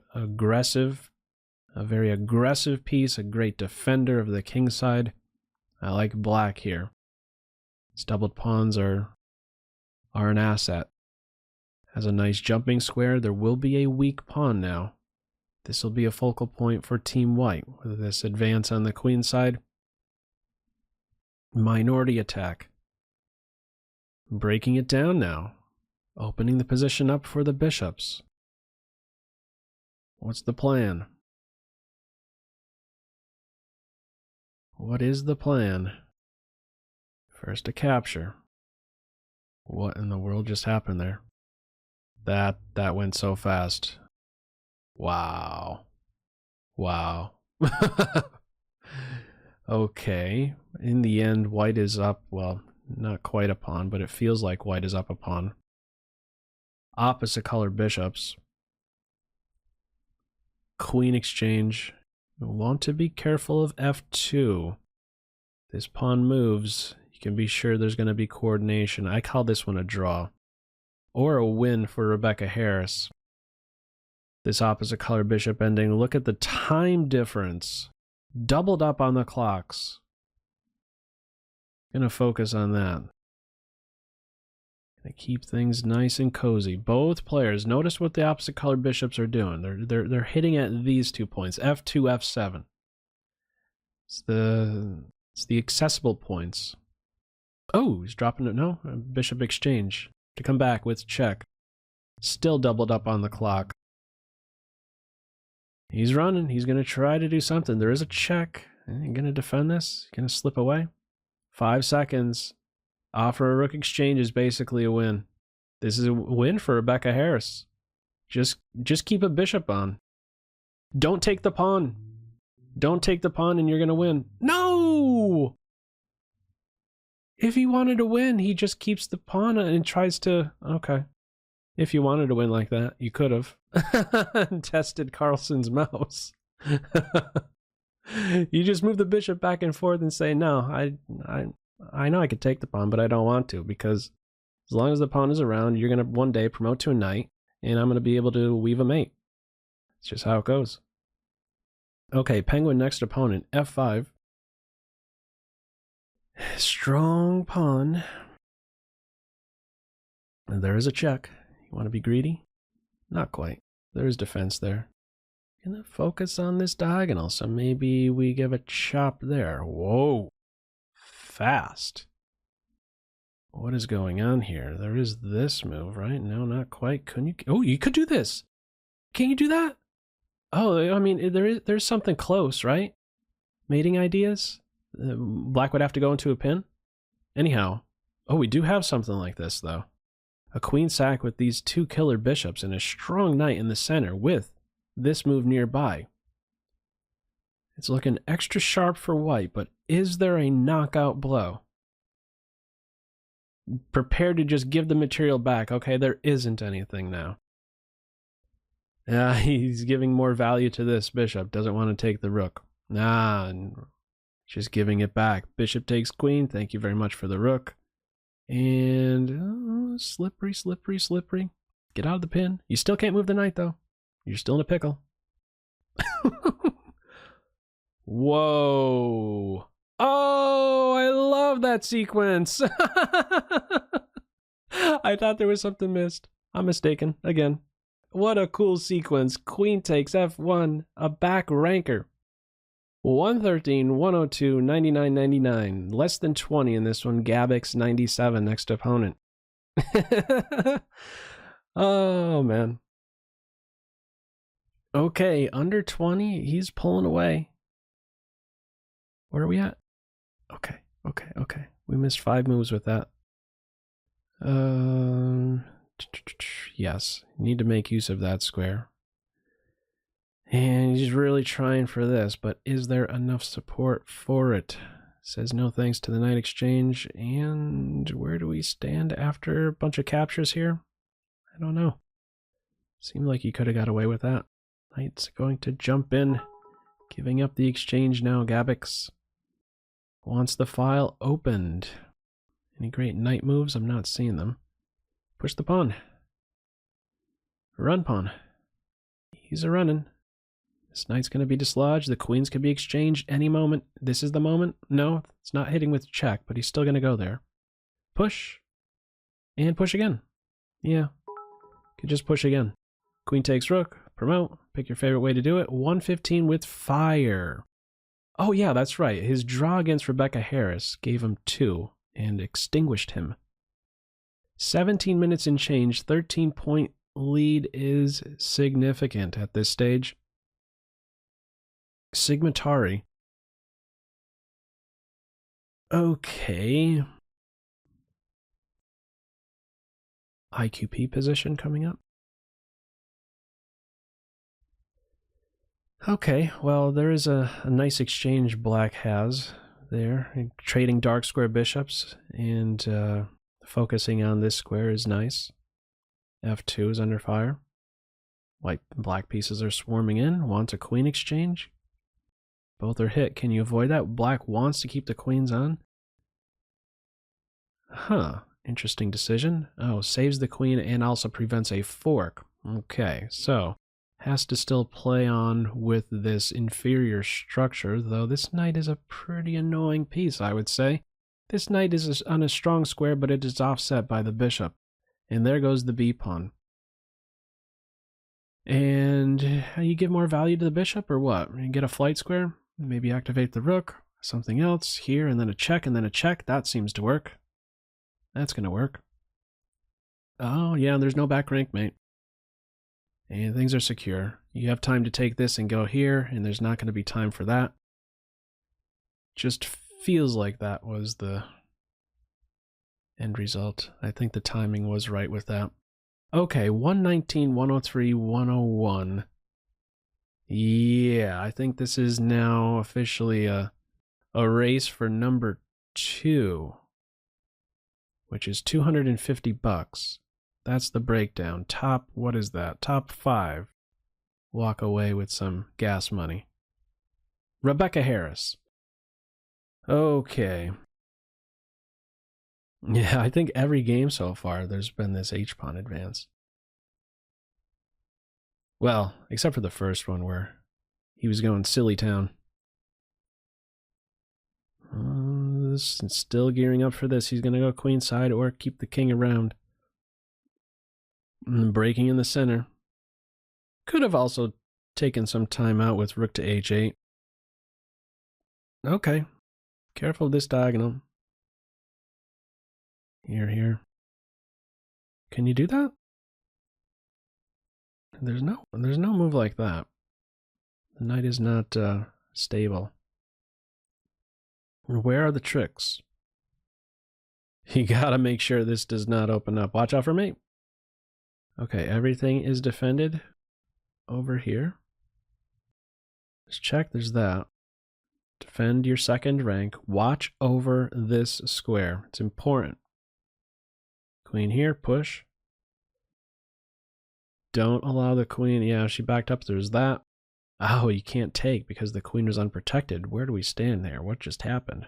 very aggressive piece. A great defender of the king side. I like black here. These doubled pawns are an asset. Has a nice jumping square. There will be a weak pawn now. This will be a focal point for Team White with this advance on the queen side. Minority attack. Breaking it down now. Opening the position up for the bishops. What's the plan? What is the plan? First a capture. What in the world just happened there? That went so fast. Wow. Okay. In the end, white is up. Well, not quite a pawn, but it feels like white is up a pawn. Opposite color bishops. Queen exchange. We want to be careful of f2. This pawn moves. You can be sure there's going to be coordination. I call this one a draw. Or a win for Rebecca Harris. This opposite color bishop ending. Look at the time difference. Doubled up on the clocks. Gonna focus on that. Gonna keep things nice and cozy. Both players, notice what the opposite color bishops are doing. They're hitting at these 2 points. F2, F7. It's the accessible points. Oh, he's dropping it. No, bishop exchange to come back with check. Still doubled up on the clock. He's running. He's going to try to do something. There is a check. He's going to defend this. Going to slip away. 5 seconds. Offer a rook exchange is basically a win. This is a win for Rebecca Harris. Just keep a bishop on. Don't take the pawn. Don't take the pawn and you're going to win. No! If he wanted to win, he just keeps the pawn and tries to... Okay. If you wanted to win like that, you could have. Tested Carlsen's mouse. You just move the bishop back and forth and say, no, I know I could take the pawn, but I don't want to because As long as the pawn is around, you're going to one day promote to a knight, and I'm going to be able to weave a mate. It's just how it goes. Okay, Penguin next opponent, f5. Strong pawn. And there is a check. You want to be greedy? Not quite. There is defense there. Gonna focus on this diagonal, so maybe we give a chop there. Whoa. Fast. What is going on here? There is this move, right? No, not quite. Couldn't you? Oh, you could do this. Can you do that? Oh, I mean, there's something close, right? Mating ideas? Black would have to go into a pin? Anyhow. Oh, we do have something like this, though. A queen sack with these two killer bishops and a strong knight in the center with this move nearby. It's looking extra sharp for white, but is there a knockout blow? Prepared to just give the material back. Okay, there isn't anything now. He's giving more value to this bishop. Doesn't want to take the rook. Just giving it back. Bishop takes queen. Thank you very much for the rook. And slippery, slippery, slippery. Get out of the pin. You still can't move the knight, though. You're still in a pickle. Whoa. Oh, I love that sequence. I thought there was something missed. I'm mistaken again. What a cool sequence. Queen takes f1, a back ranker. 113, 102, 99, 99. Less than 20 in this one. Gabix 97 next opponent. Oh, man. Okay, under 20. He's pulling away. Where are we at? Okay. We missed 5 moves with that. Yes, need to make use of that square. And he's really trying for this, but is there enough support for it? Says no thanks to the knight exchange. And where do we stand after a bunch of captures here? I don't know. Seemed like he could have got away with that. Knight's going to jump in, giving up the exchange now. Gabix wants the file opened. Any great knight moves? I'm not seeing them. Push the pawn. Run pawn. He's a running. This knight's going to be dislodged. The queens could be exchanged any moment. This is the moment. No, it's not hitting with check, but he's still going to go there. Push. And push again. Yeah. Could just push again. Queen takes rook. Promote. Pick your favorite way to do it. 115 with fire. Oh yeah, that's right. His draw against Rebecca Harris gave him 2 and extinguished him. 17 minutes and change. 13-point lead is significant at this stage. Sigmatari. Okay. IQP position coming up. Okay, well, there is a nice exchange Black has there. Trading dark square bishops and focusing on this square is nice. F2 is under fire. White and black pieces are swarming in. Wants a queen exchange. Both are hit. Can you avoid that? Black wants to keep the queens on. Huh. Interesting decision. Oh, saves the queen and also prevents a fork. Okay, so has to still play on with this inferior structure, though this knight is a pretty annoying piece, I would say. This knight is on a strong square, but it is offset by the bishop. And there goes the b-pawn. And you give more value to the bishop, or what? You get a flight square? Maybe activate the rook, something else here, and then a check, and then a check. That seems to work. That's going to work. Oh, yeah, there's no back rank, mate. And things are secure. You have time to take this and go here, and there's not going to be time for that. Just feels like that was the end result. I think the timing was right with that. Okay, 119, 103, 101. Yeah, I think this is now officially a race for number 2, which is $250. That's the breakdown. Top, what is that? Top 5. Walk away with some gas money. Rebecca Harris. Okay. Yeah, I think every game so far there's been this h-pawn advance. Well, except for the first one where he was going silly town. Still gearing up for this. He's going to go queenside or keep the king around. Breaking in the center. Could have also taken some time out with rook to h8. Okay. Careful of this diagonal. Here. Can you do that? There's no move like that. The knight is not stable. Where are the tricks? You gotta make sure this does not open up. Watch out for me. Okay, everything is defended over here. Let's check, there's that. Defend your second rank. Watch over this square. It's important. Queen here, push. Don't allow the queen. Yeah, she backed up. There's that. Oh, you can't take because the queen was unprotected. Where do we stand there? What just happened?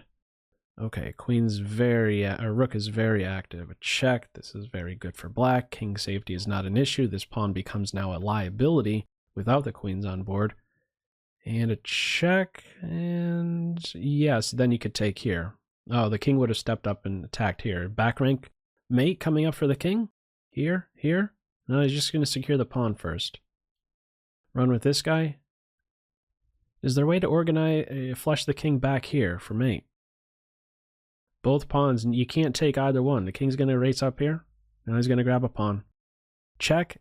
Okay, queen's rook is very active. A check. This is very good for black. King safety is not an issue. This pawn becomes now a liability without the queens on board. And a check. And yes, then you could take here. Oh, the king would have stepped up and attacked here. Back rank mate coming up for the king. Here. No, he's just going to secure the pawn first. Run with this guy. Is there a way to organize, flush the king back here for mate? Both pawns, you can't take either one. The king's going to race up here. Now he's going to grab a pawn. Check.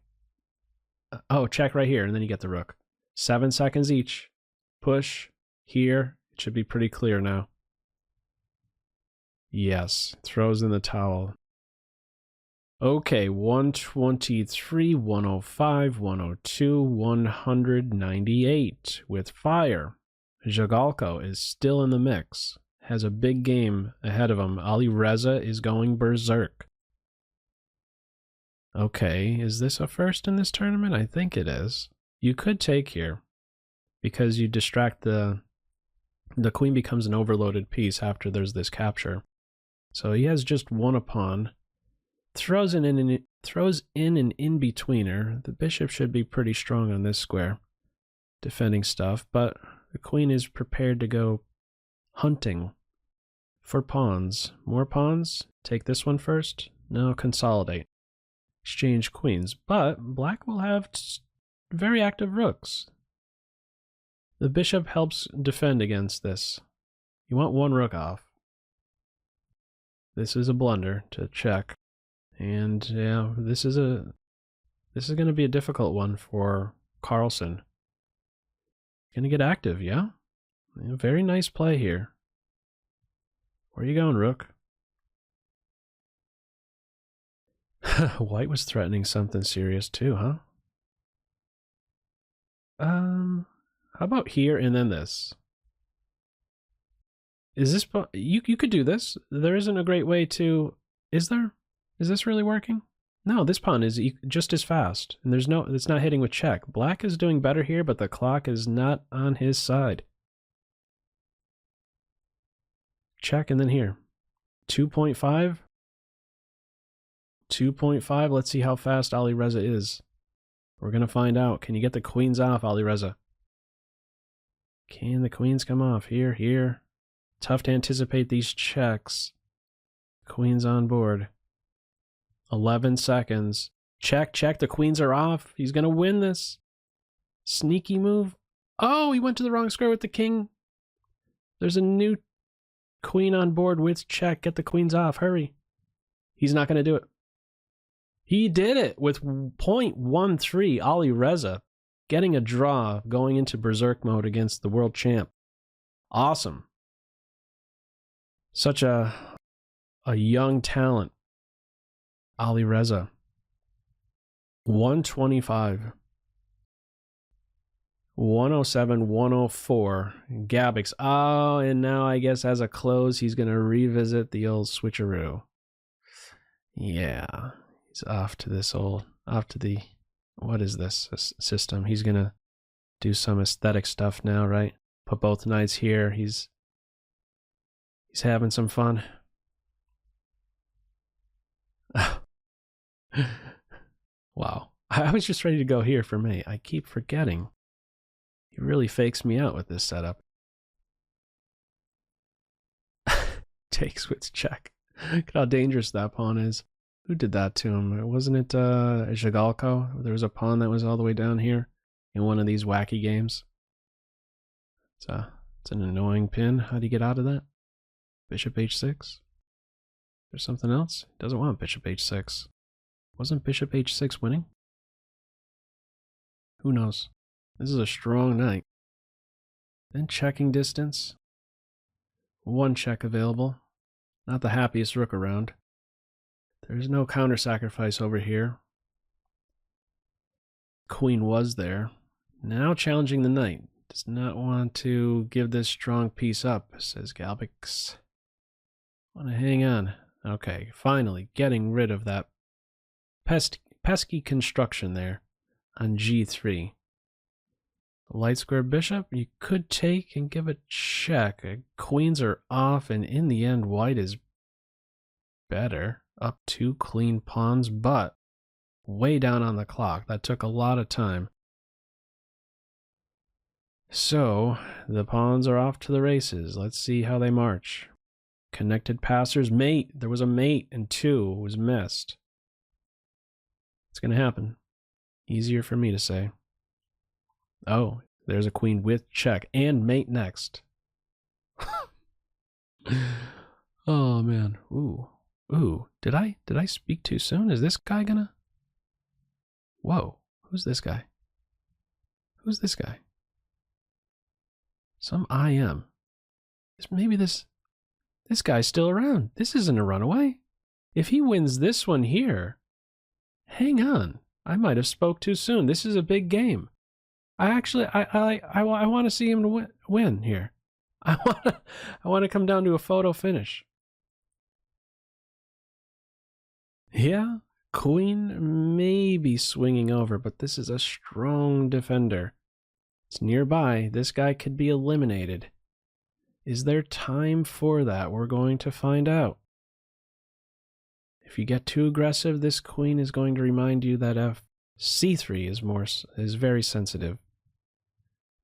Oh, check right here, and then you get the rook. 7 seconds each. Push. Here. It should be pretty clear now. Yes. Throws in the towel. Okay, 123, 105, 102, 198 with fire. Jagalko is still in the mix. Has a big game ahead of him. Ali Reza is going berserk. Okay, is this a first in this tournament? I think it is. You could take here because you distract the queen becomes an overloaded piece after there's this capture. So he has just won a pawn. Throws in an in-betweener. The bishop should be pretty strong on this square, defending stuff, but the queen is prepared to go hunting for pawns. More pawns? Take this one first? No, consolidate. Exchange queens, but black will have very active rooks. The bishop helps defend against this. You want one rook off. This is a blunder to check. And yeah, this is going to be a difficult one for Carlsen. Going to get active, yeah? Very nice play here. Where are you going, rook? White was threatening something serious too, huh? How about here and then this? Is this you could do this? There isn't a great way to. Is there? Is this really working? No, this pawn is just as fast, and it's not hitting with check. Black is doing better here, but the clock is not on his side. Check, and then here. 2.5. 2.5. Let's see how fast Ali Reza is. We're going to find out. Can you get the queens off, Ali Reza? Can the queens come off? Here. Tough to anticipate these checks. Queens on board. 11 seconds. Check. The queens are off. He's going to win this. Sneaky move. Oh, he went to the wrong square with the king. There's a new queen on board with check. Get the queens off. Hurry. He's not going to do it. He did it with 0.13. Ali Reza getting a draw, going into berserk mode against the world champ. Awesome. Such a young talent. Ali Reza. 125. 107, 104. Gabix. Oh, and now I guess as a close, he's going to revisit the old switcheroo. Yeah. He's off to the, what is this system? He's going to do some aesthetic stuff now, right? Put both knights here. He's having some fun. Wow. I was just ready to go here for mate. I keep forgetting. He really fakes me out with this setup. Takes with check. Look at how dangerous that pawn is. Who did that to him? Wasn't it Zhigalko? There was a pawn that was all the way down here in one of these wacky games. It's an annoying pin. How do you get out of that? Bishop h6? There's something else? Doesn't want bishop h6. Wasn't bishop h6 winning? Who knows? This is a strong knight. Then checking distance. One check available. Not the happiest rook around. There's no counter sacrifice over here. Queen was there. Now challenging the knight. Does not want to give this strong piece up, says Galbix. Want to hang on. Okay, finally getting rid of that pesky construction there on g3. Light square bishop, you could take and give a check. Queens are off, and in the end, white is better. Up 2 clean pawns, but way down on the clock. That took a lot of time. So, the pawns are off to the races. Let's see how they march. Connected passers, mate. There was a mate, and 2 was missed. It's going to happen. Easier for me to say. Oh, there's a queen with check and mate next. Oh man. Ooh. Did I speak too soon? Is this guy gonna? Whoa. Who's this guy? Who's this guy? Some IM. Maybe this guy's still around. This isn't a runaway. If he wins this one here, hang on. I might have spoke too soon. This is a big game. I want to see him win here. I want to come down to a photo finish. Yeah, queen may be swinging over, but this is a strong defender. It's nearby. This guy could be eliminated. Is there time for that? We're going to find out. If you get too aggressive, this queen is going to remind you that c3 is very sensitive.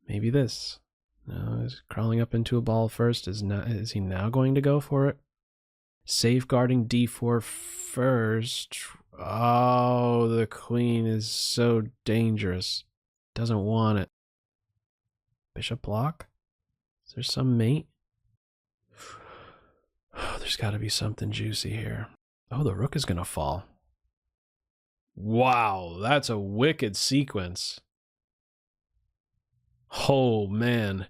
Maybe this. No, he's crawling up into a ball first. Is he now going to go for it? Safeguarding d4 first. Oh, the queen is so dangerous. Doesn't want it. Bishop block? Is there some mate? Oh, there's got to be something juicy here. Oh, the rook is going to fall. Wow, that's a wicked sequence. Oh, man.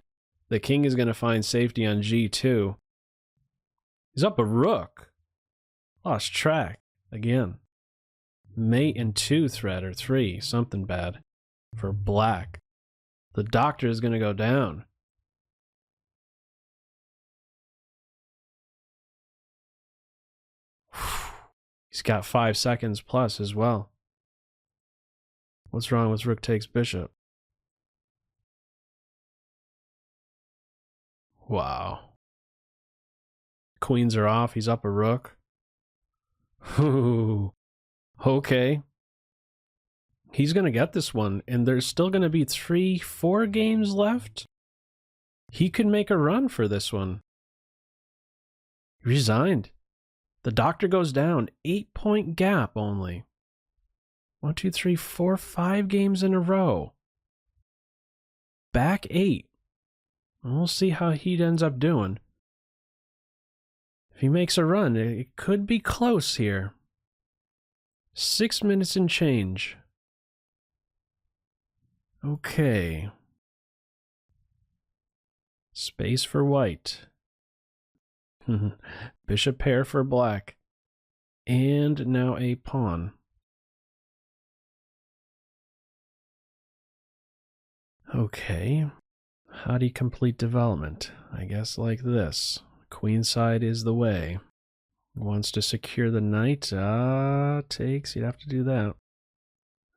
The king is going to find safety on g2. He's up a rook. Lost track. Again. Mate and 2 threat, or 3. Something bad. For black. The doctor is going to go down. He's got 5 seconds plus as well. What's wrong with rook takes bishop? Wow. Queens are off. He's up a rook. Ooh. Okay. He's going to get this one, and there's still going to be 3-4 games left. He could make a run for this one. Resigned. The doctor goes down. 8-point gap only. 1, 2, 3, 4, 5 games in a row. Back 8. We'll see how he ends up doing. If he makes a run, it could be close here. 6 minutes and change. Okay. Space for white. Bishop pair for black. And now a pawn. Okay. How do you complete development? I guess like this. Queenside is the way. Wants to secure the knight. Takes. You'd have to do that.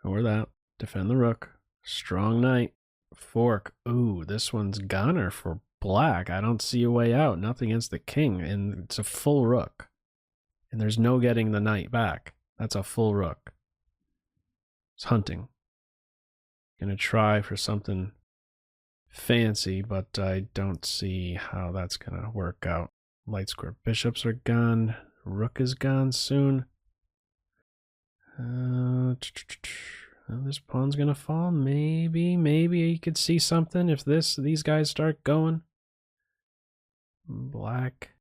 Or that. Defend the rook. Strong knight. Fork. Ooh, this one's goner for black. I don't see a way out. Nothing against the king. And it's a full rook. And there's no getting the knight back. That's a full rook. It's hunting. Gonna try for something fancy, but I don't see how that's gonna work out. Light square bishops are gone. Rook is gone soon. This pawn's gonna fall. Maybe you could see something if these guys start going. Black.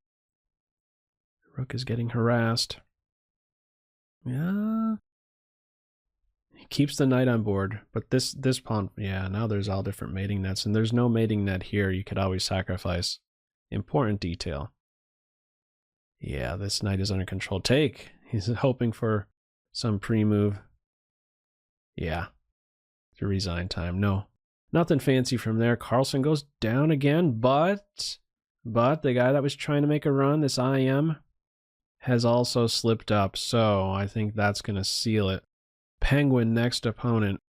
Rook is getting harassed. Yeah. He keeps the knight on board, but this pawn, yeah, now there's all different mating nets, and there's no mating net here you could always sacrifice. Important detail. Yeah, this knight is under control. Take. He's hoping for some pre-move. Yeah. To resign time. No. Nothing fancy from there. Carlsen goes down again, but the guy that was trying to make a run, this IM, has also slipped up, so I think that's going to seal it. Penguin next opponent.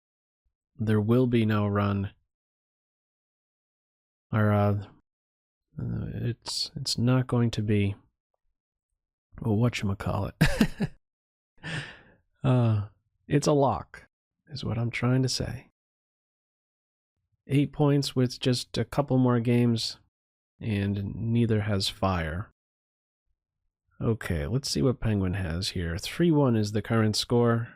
There will be no run. Or, it's not going to be, well, whatchamacallit. It's a lock, is what I'm trying to say. 8 points with just a couple more games, and neither has fire. Okay, let's see what Penguin has here. 3-1 is the current score.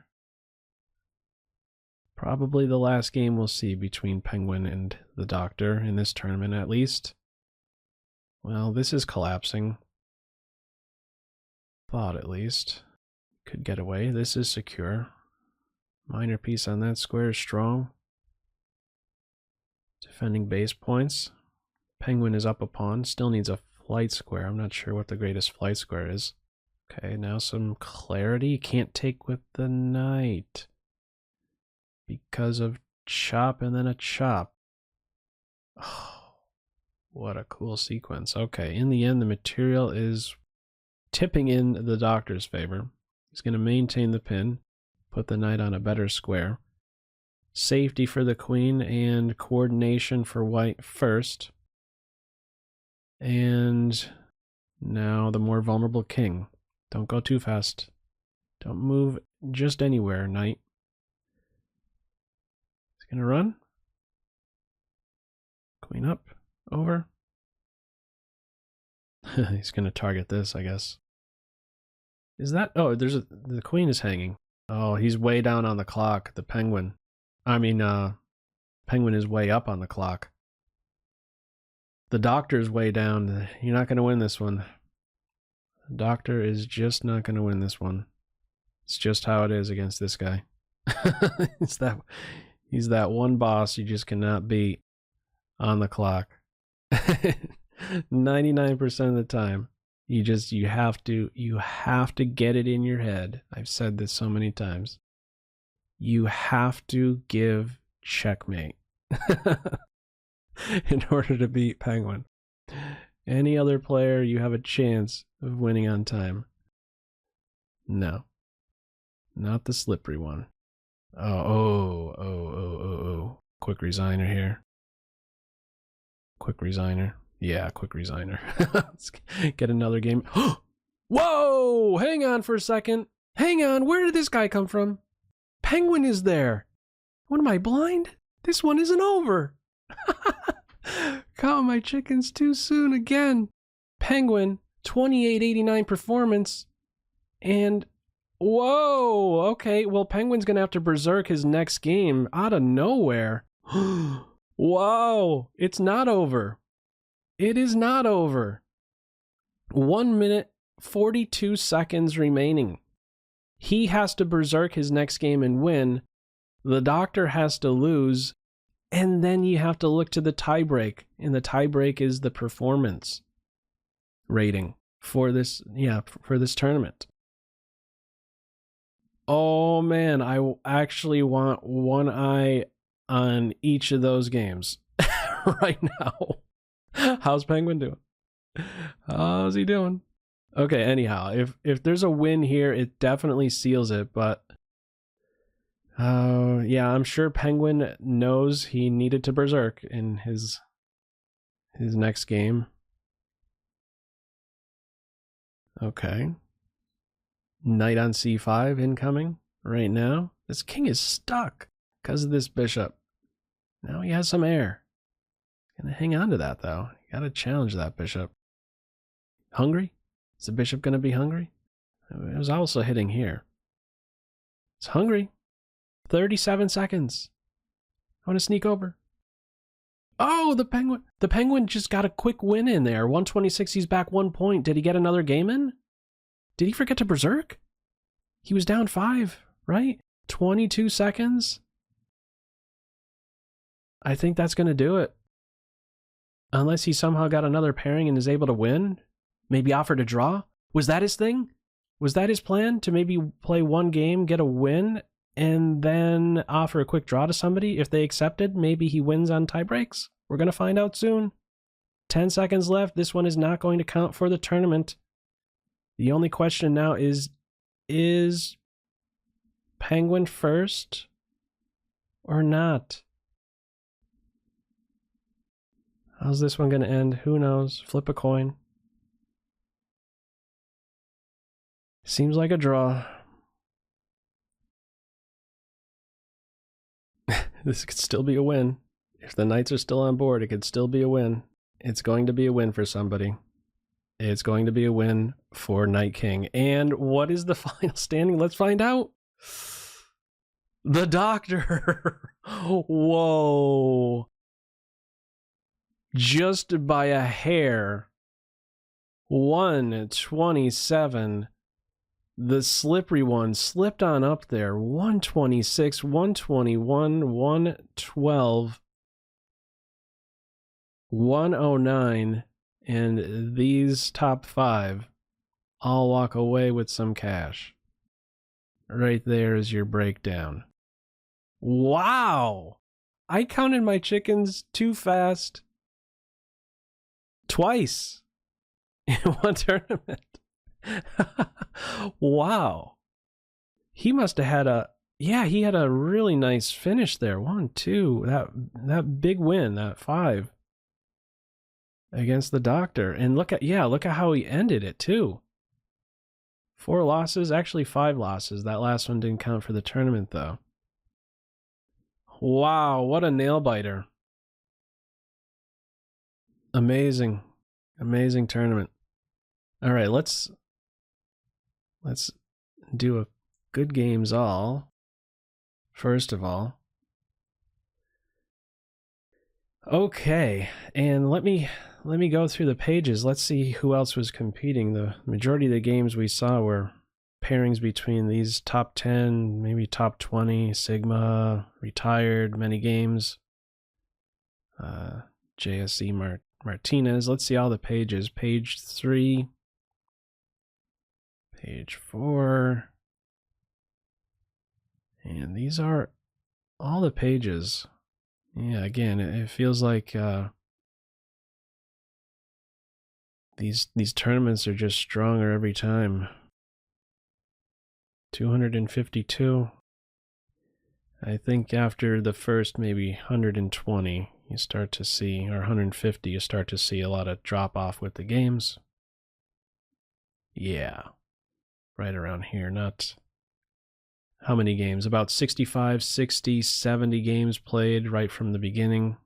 Probably the last game we'll see between Penguin and the Doctor in this tournament, at least. Well, this is collapsing. Thought, at least. Could get away. This is secure. Minor piece on that square is strong. Defending base points. Penguin is up a pawn. Still needs a flight square. I'm not sure what the greatest flight square is. Okay, now some clarity. Can't take with the knight. Because of chop and then a chop. Oh, what a cool sequence. Okay, in the end, the material is tipping in the Doctor's favor. He's going to maintain the pin, put the knight on a better square. Safety for the queen and coordination for white first. And now the more vulnerable king. Don't go too fast. Don't move just anywhere, knight. He's gonna run. Queen up, over. He's gonna target this, I guess. Is that, oh, the queen is hanging. Oh, he's way down on the clock, the penguin. Penguin is way up on the clock. The Doctor's way down. You're not gonna win this one. The Doctor is just not gonna win this one. It's just how it is against this guy. He's that one boss you just cannot beat on the clock. 99% of the time. You have to get it in your head. I've said this so many times. You have to give checkmate in order to beat Penguin. Any other player, you have a chance of winning on time. No. Not the slippery one. Oh. Quick resigner here. Quick resigner. Yeah, quick resigner. Let's get another game. Whoa! Hang on for a second. Hang on, where did this guy come from? Penguin is there. What am I, blind? This one isn't over. Caught my chickens too soon again. Penguin, 2889 performance. And, whoa, okay, well, Penguin's going to have to berserk his next game out of nowhere. Whoa, it's not over. It is not over. 1 minute, 42 seconds remaining. He has to berserk his next game and win. The Doctor has to lose. And then you have to look to the tiebreak. And the tiebreak is the performance rating for this, for this tournament. Oh man, I actually want one eye on each of those games right now. How's Penguin doing? How's he doing? Okay, anyhow, if there's a win here, it definitely seals it, but yeah, I'm sure Penguin knows he needed to berserk in his next game. Okay. Knight on c5 incoming right now. This king is stuck because of this bishop. Now he has some air. Gonna hang on to that though. You gotta challenge that bishop. Hungry? Is the bishop gonna be hungry? It was also hitting here. It's hungry. 37 seconds. I want to sneak over. Oh, the penguin. The penguin just got a quick win in there. 126, he's back 1 point. Did he get another game in? Did he forget to berserk? He was down 5, right? 22 seconds. I think that's going to do it. Unless he somehow got another pairing and is able to win. Maybe offer to draw. Was that his thing? Was that his plan? To maybe play one game, get a win, and then offer a quick draw to somebody? If they accepted, maybe he wins on tie breaks. We're going to find out soon. 10 seconds left. This one is not going to count for the tournament. The only question now is Penguin first or not? How's this one going to end? Who knows? Flip a coin. Seems like a draw. This could still be a win. If the knights are still on board, it could still be a win. It's going to be a win for somebody. It's going to be a win for Knight King. And what is the final standing? Let's find out. The doctor. Whoa. Just by a hair. 127. The slippery one slipped on up there. 126, 121, 112, 109, and these top 5 all walk away with some cash. Right there is your breakdown. Wow! I counted my chickens too fast. Twice in one tournament. Wow. He must have had he had a really nice finish there. 1, 2, that big win, that 5 against the doctor. And look at how he ended it too. 4 losses, actually 5 losses. That last one didn't count for the tournament though. Wow, what a nail biter. Amazing. Amazing tournament. All right, let's do a good games all. First of all. Okay, and let me go through the pages. Let's see who else was competing. The majority of the games we saw were pairings between these top 10, maybe top 20, Sigma, retired, many games. JSE Martinez. Let's see all the pages. Page 3. Page 4. And these are all the pages. Yeah, again, it feels like these tournaments are just stronger every time. 252. I think after the first maybe 120, you start to see, or 150, you start to see a lot of drop off with the games. Yeah. Right around here, not how many games? About 65, 60, 70 games played right from the beginning,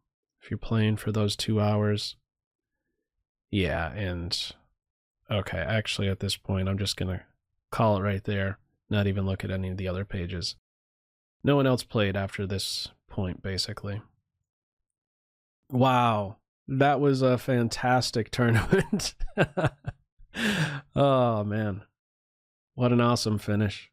if you're playing for those 2 hours. Yeah, and okay, actually at this point, I'm just going to call it right there, not even look at any of the other pages. No one else played after this point, basically. Wow, that was a fantastic tournament. Oh, man. What an awesome finish.